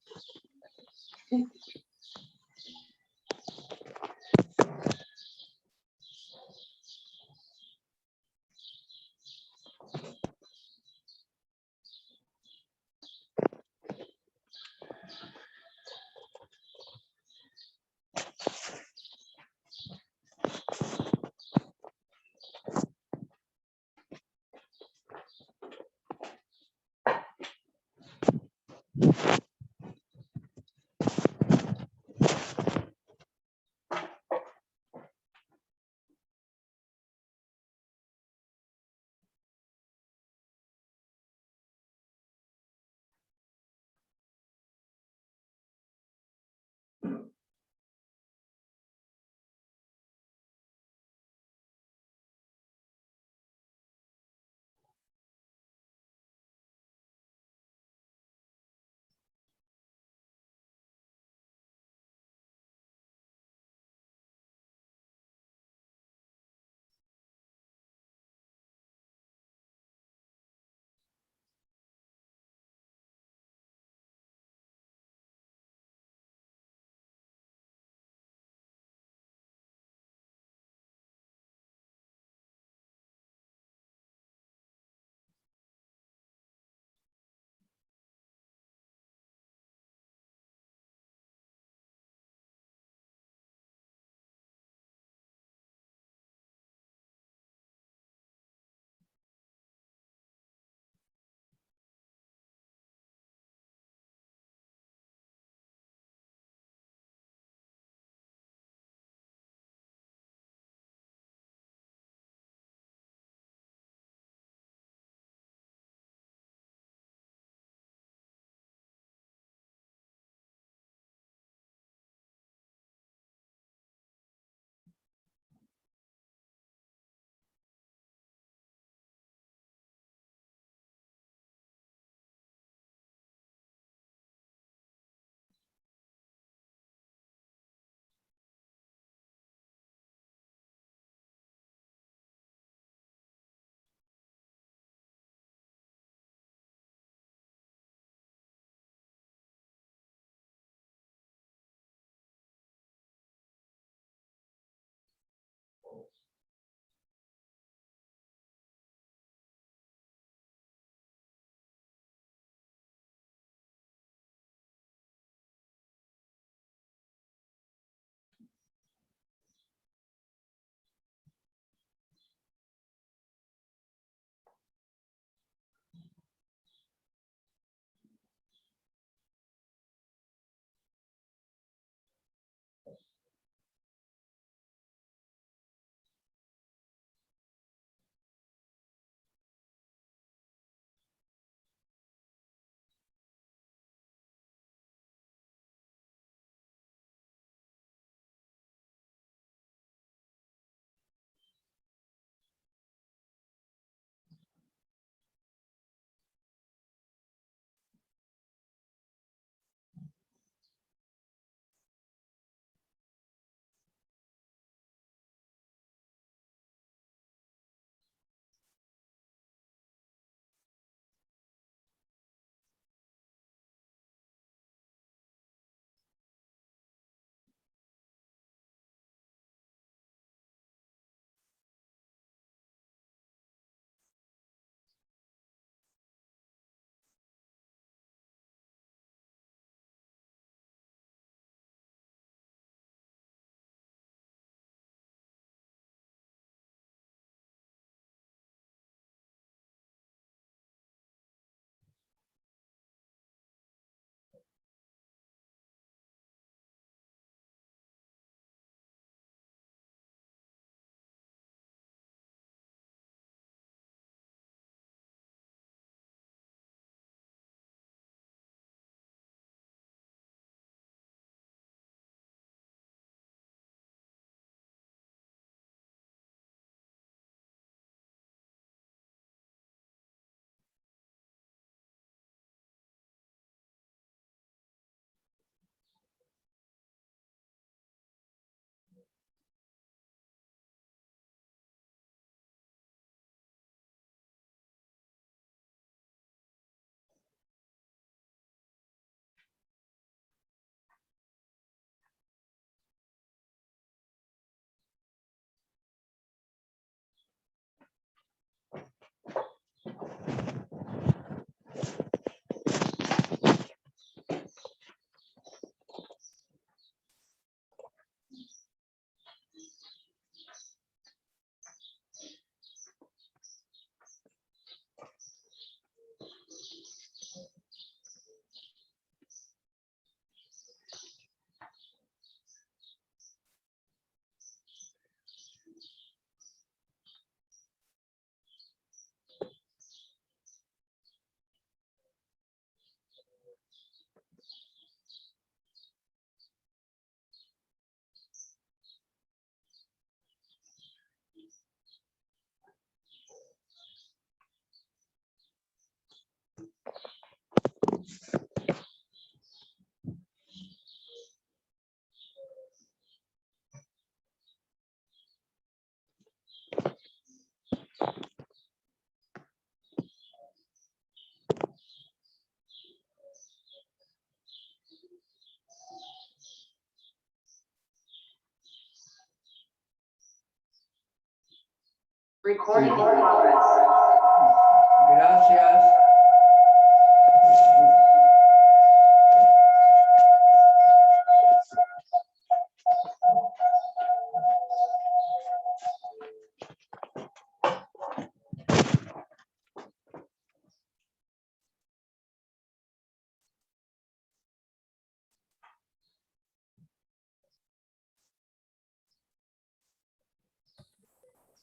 Gracias.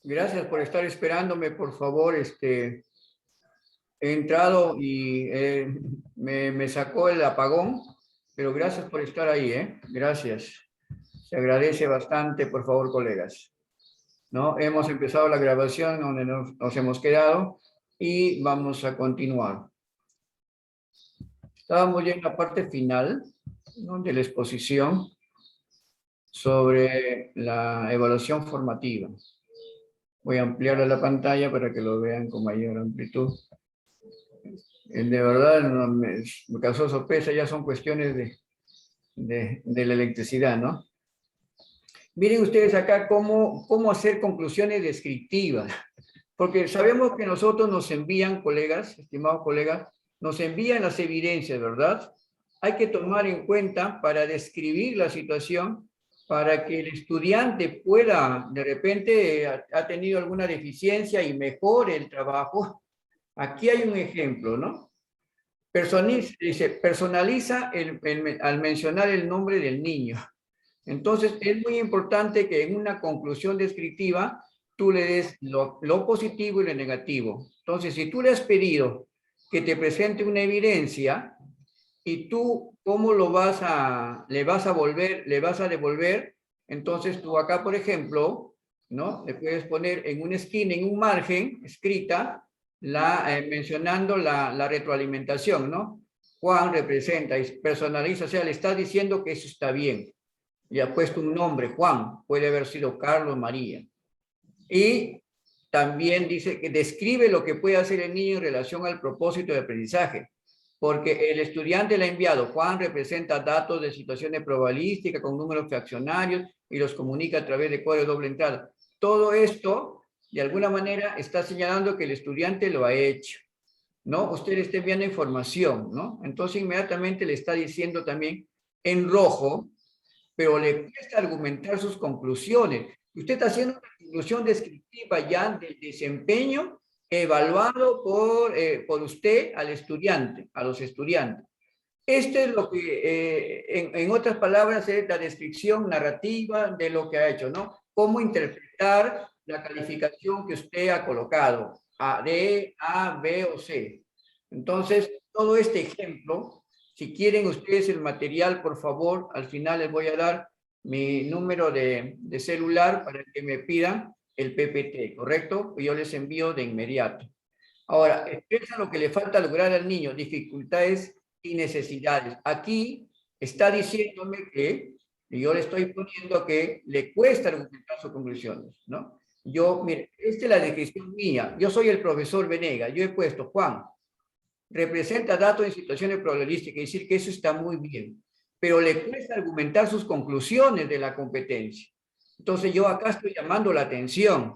Gracias por estar esperándome, por favor. He entrado y me sacó el apagón, pero gracias por estar ahí, Gracias. Se agradece bastante, por favor, colegas. ¿No? Hemos empezado la grabación donde nos hemos quedado y vamos a continuar. Estábamos ya en la parte final, ¿no?, de la exposición sobre la evaluación formativa. Voy a ampliar la pantalla para que lo vean con mayor amplitud. De verdad me causó sorpresa, ya son cuestiones de la electricidad, ¿no? Miren ustedes acá cómo hacer conclusiones descriptivas. Porque sabemos que nosotros nos envían, colegas, estimados colegas, nos envían las evidencias, ¿verdad? Hay que tomar en cuenta para describir la situación, para que el estudiante pueda, de repente, ha tenido alguna deficiencia y mejore el trabajo. Aquí hay un ejemplo, ¿no? Personaliza al mencionar el nombre del niño. Entonces, es muy importante que en una conclusión descriptiva tú le des lo positivo y lo negativo. Entonces, si tú le has pedido que te presente una evidencia y tú, ¿cómo le vas a devolver? Entonces, tú acá, por ejemplo, ¿no?, le puedes poner en una esquina, en un margen, escrita, mencionando la retroalimentación, ¿no? Juan representa y personaliza, o sea, le estás diciendo que eso está bien. Y ha puesto un nombre, Juan, puede haber sido Carlos, María. Y también dice que describe lo que puede hacer el niño en relación al propósito de aprendizaje, porque el estudiante le ha enviado, Juan representa datos de situaciones probabilísticas con números fraccionarios y los comunica a través de código de doble entrada. Todo esto, de alguna manera, está señalando que el estudiante lo ha hecho, ¿no? Usted le está enviando información, ¿no? Entonces, inmediatamente le está diciendo también en rojo, pero le cuesta argumentar sus conclusiones. Usted está haciendo una conclusión descriptiva ya del desempeño evaluado por usted al estudiante, a los estudiantes. Esto es lo que, en otras palabras, es la descripción narrativa de lo que ha hecho, ¿no? Cómo interpretar la calificación que usted ha colocado, D, A, B o C. Entonces, todo este ejemplo, si quieren ustedes el material, por favor, al final les voy a dar mi número de celular para que me pidan el PPT, ¿correcto? Yo les envío de inmediato. Ahora, expresa lo que le falta lograr al niño, dificultades y necesidades. Aquí está diciéndome que, y yo le estoy poniendo que le cuesta argumentar sus conclusiones, ¿no? Yo, mire, esta es la descripción mía. Yo soy el profesor Venegas. Yo he puesto, Juan, representa datos en situaciones probabilísticas, es decir, que eso está muy bien, pero le cuesta argumentar sus conclusiones de la competencia. Entonces yo acá estoy llamando la atención.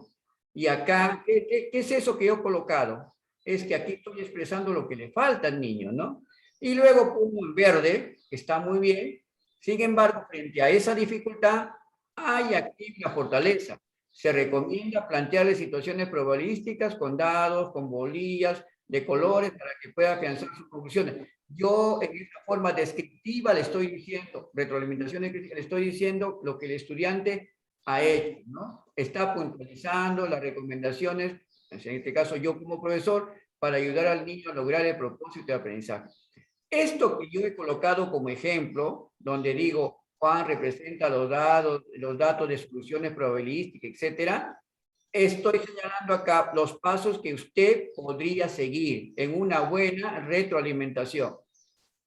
Y acá, ¿qué es eso que yo he colocado? Es que aquí estoy expresando lo que le falta al niño, ¿no? Y luego pongo en verde, que está muy bien. Sin embargo, frente a esa dificultad, hay aquí una fortaleza. Se recomienda plantearle situaciones probabilísticas con dados, con bolillas, de colores para que pueda afianzar sus conclusiones. Yo en esta forma descriptiva le estoy diciendo, retroalimentación crítica, le estoy diciendo lo que el estudiante ha hecho, ¿no? Está puntualizando las recomendaciones, en este caso yo como profesor, para ayudar al niño a lograr el propósito de aprendizaje. Esto que yo he colocado como ejemplo, donde digo, Juan representa los datos de soluciones probabilísticas, etcétera, estoy señalando acá los pasos que usted podría seguir en una buena retroalimentación.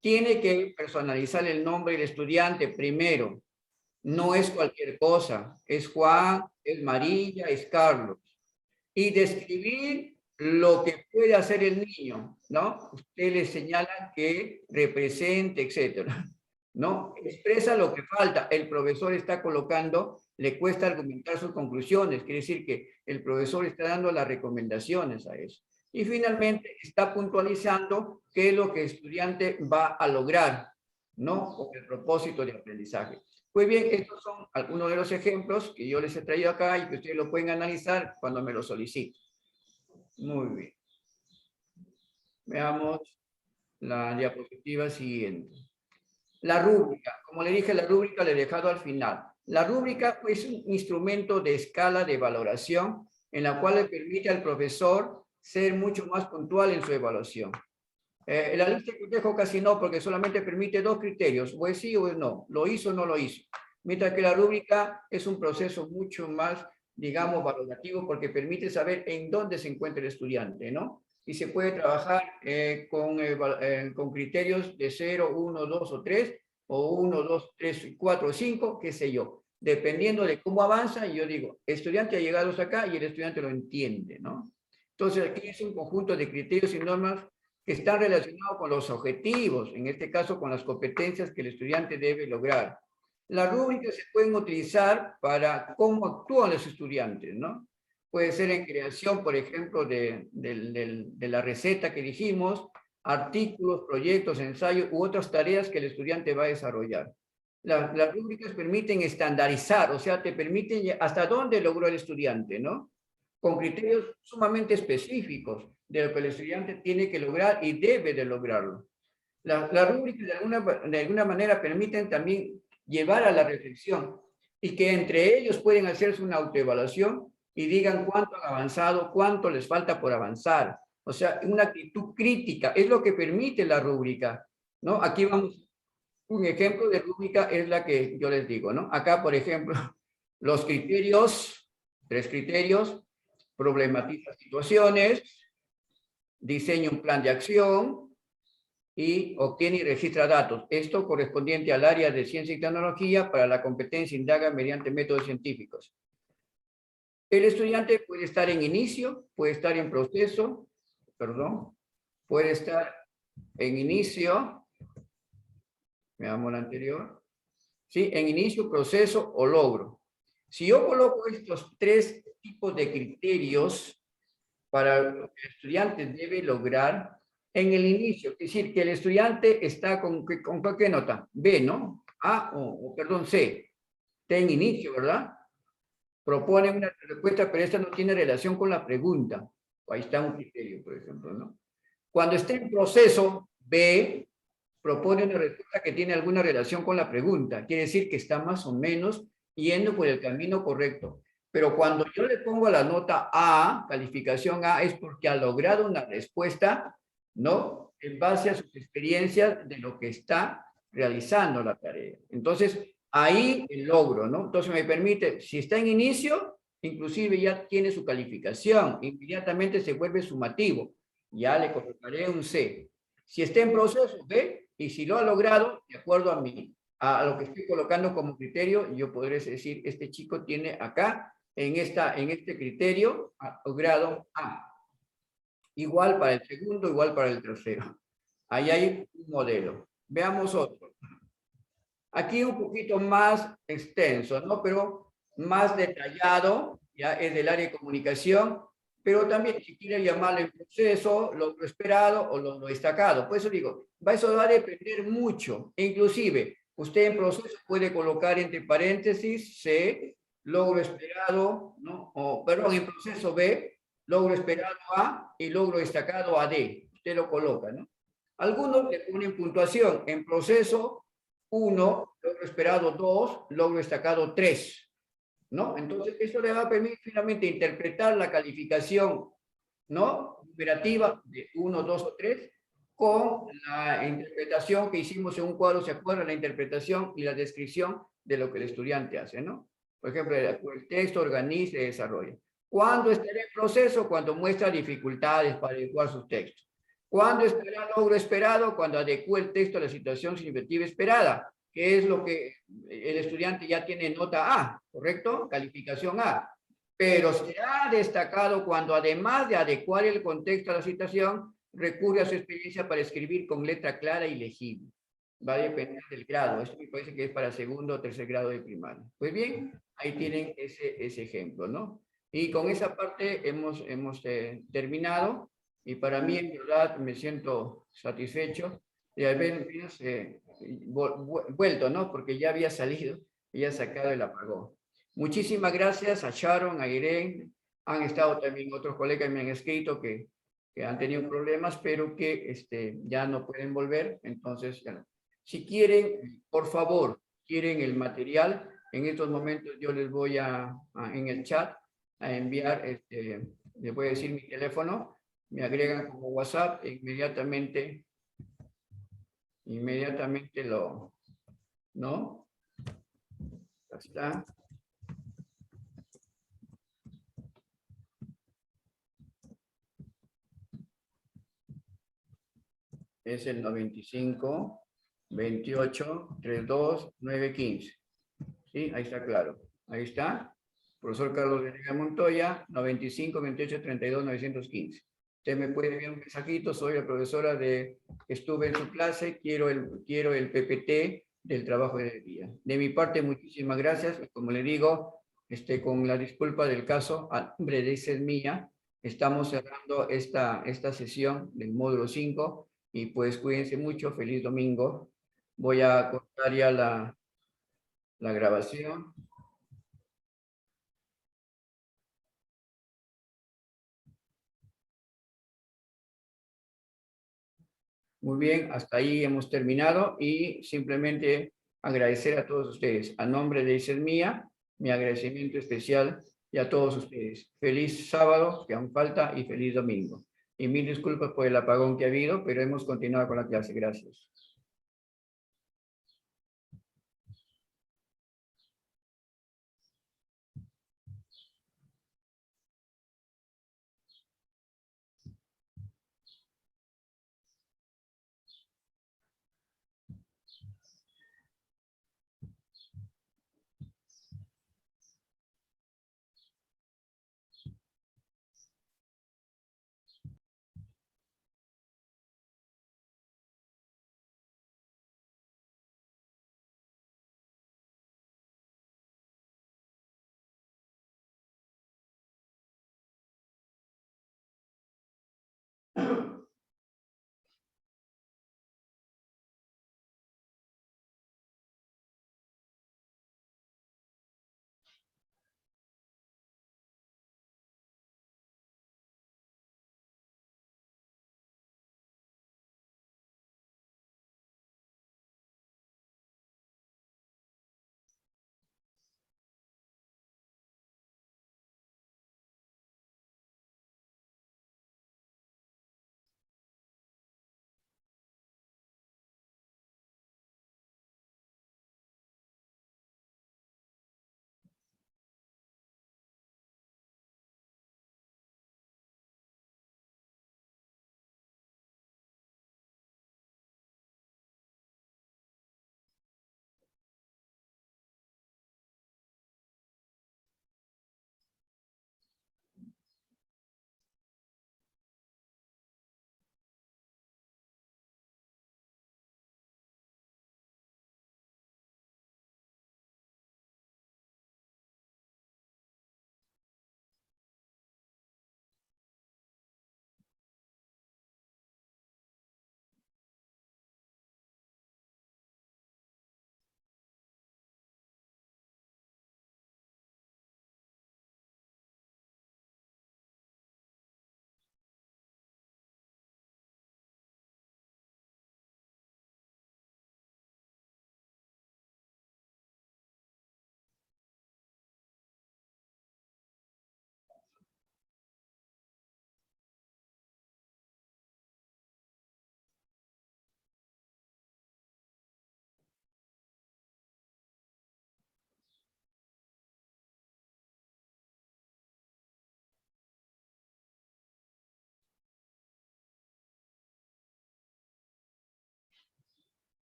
Tiene que personalizar el nombre del estudiante primero. No es cualquier cosa. Es Juan, es María, es Carlos. Y describir lo que puede hacer el niño, ¿no? Usted le señala que represente, etcétera. ¿no? Expresa lo que falta. El profesor está colocando, le cuesta argumentar sus conclusiones, quiere decir que el profesor está dando las recomendaciones a eso. Y finalmente está puntualizando qué es lo que el estudiante va a lograr, ¿no? Con el propósito de aprendizaje. Pues bien, estos son algunos de los ejemplos que yo les he traído acá y que ustedes lo pueden analizar cuando me lo soliciten. Muy bien. Veamos la diapositiva siguiente. La rúbrica. Como le dije, la rúbrica le he dejado al final. La rúbrica es un instrumento de escala de valoración en la cual le permite al profesor ser mucho más puntual en su evaluación. La lista que dejo casi no, porque solamente permite 2 criterios, o es sí o es no, lo hizo o no lo hizo. Mientras que la rúbrica es un proceso mucho más, digamos, valorativo, porque permite saber en dónde se encuentra el estudiante, ¿no? Y se puede trabajar con criterios de 0, 1, 2 o 3, o 1, 2, 3, 4 o 5, qué sé yo. Dependiendo de cómo avanza, yo digo, el estudiante ha llegado hasta acá y el estudiante lo entiende, ¿no? Entonces aquí es un conjunto de criterios y normas que están relacionados con los objetivos, en este caso con las competencias que el estudiante debe lograr. Las rúbricas se pueden utilizar para cómo actúan los estudiantes, ¿no? Puede ser en creación, por ejemplo, de la receta que dijimos, artículos, proyectos, ensayos u otras tareas que el estudiante va a desarrollar. Las rúbricas permiten estandarizar, o sea, te permiten hasta dónde logró el estudiante, ¿no? Con criterios sumamente específicos de lo que el estudiante tiene que lograr y debe de lograrlo. Las rúbricas de alguna manera permiten también llevar a la reflexión y que entre ellos pueden hacerse una autoevaluación y digan cuánto han avanzado, cuánto les falta por avanzar. O sea, una actitud crítica es lo que permite la rúbrica, ¿no? Aquí vamos, un ejemplo de rúbrica es la que yo les digo, ¿no? Acá, por ejemplo, los criterios, 3 criterios, problematiza situaciones, diseña un plan de acción y obtiene y registra datos. Esto correspondiente al área de ciencia y tecnología para la competencia indaga mediante métodos científicos. El estudiante puede estar en inicio, puede estar en proceso, puede estar en inicio, veamos la anterior, ¿sí? En inicio, proceso o logro. Si yo coloco estos 3 tipos de criterios para lo que el estudiante debe lograr en el inicio, es decir, que el estudiante está con qué nota, B, ¿no? A o perdón, C, está en inicio, ¿verdad? Propone una respuesta, pero esta no tiene relación con la pregunta. Ahí está un criterio, por ejemplo, ¿no? Cuando esté en proceso, B, propone una respuesta que tiene alguna relación con la pregunta. Quiere decir que está más o menos yendo por el camino correcto. Pero cuando yo le pongo la nota A, calificación A, es porque ha logrado una respuesta, ¿no? En base a sus experiencias de lo que está realizando la tarea. Entonces, ahí el logro, ¿no? Entonces me permite, si está en inicio, inclusive ya tiene su calificación, inmediatamente se vuelve sumativo. Ya le colocaré un C. Si está en proceso, B, y si lo ha logrado, de acuerdo a lo que estoy colocando como criterio, yo podré decir, este chico tiene acá, en este criterio, grado A. Igual para el segundo, igual para el tercero. Ahí hay un modelo. Veamos otro. Aquí un poquito más extenso, ¿no? Pero más detallado, ya es del área de comunicación, pero también si quiere llamarle el proceso, lo esperado o lo destacado. Por eso digo, eso va a depender mucho. E inclusive, usted en proceso puede colocar entre paréntesis C, logro esperado, ¿no? O, perdón, en proceso B, logro esperado A y logro destacado a D. Usted lo coloca, ¿no? Algunos le ponen puntuación. En proceso 1, logro esperado 2, logro destacado 3. ¿No? Entonces, eso le va a permitir finalmente interpretar la calificación, ¿no? Numerativa de 1, 2 o 3 con la interpretación que hicimos en un cuadro, ¿se acuerdan? La interpretación y la descripción de lo que el estudiante hace, ¿no? Por ejemplo, el texto organiza y desarrolla. ¿Cuándo estará en proceso? Cuando muestra dificultades para adecuar sus textos. ¿Cuándo estará logro esperado? Cuando adecua el texto a la situación significativa esperada, que es lo que el estudiante ya tiene nota A, ¿correcto? Calificación A. Pero será destacado cuando, además de adecuar el contexto a la situación, recurre a su experiencia para escribir con letra clara y legible. va a depender del grado. Esto me parece que es para segundo o tercer grado de primaria. Pues bien, ahí tienen ese ejemplo, ¿no? Y con esa parte hemos terminado, y para mí en verdad me siento satisfecho de haber vuelto, ¿no? Porque ya había salido y ya sacado el apagón. Muchísimas gracias a Sharon, a Irene. Han estado también otros colegas que me han escrito que han tenido problemas, pero que ya no pueden volver. Entonces, ya no. Si quieren, por favor, quieren el material, en estos momentos yo les voy en el chat a enviar, les voy a decir mi teléfono, me agregan como WhatsApp e inmediatamente ¿no? Ya está. Es el 95 28 32 915. ¿Sí? Ahí está claro. Ahí está. Profesor Carlos Venegas Montoya, 95 28 32 915. Usted me puede enviar un mensajito, soy la profesora estuve en su clase, quiero el PPT del trabajo de día. De mi parte, muchísimas gracias. Como le digo, con la disculpa del caso, a nombre de SEDMIA, estamos cerrando esta sesión del módulo 5 y pues cuídense mucho, feliz domingo. Voy a cortar ya la grabación. Muy bien, hasta ahí hemos terminado y simplemente agradecer a todos ustedes. A nombre de ISEDMIA, mi agradecimiento especial y a todos ustedes. Feliz sábado, que aún falta, y feliz domingo. Y mil disculpas por el apagón que ha habido, pero hemos continuado con la clase. Gracias.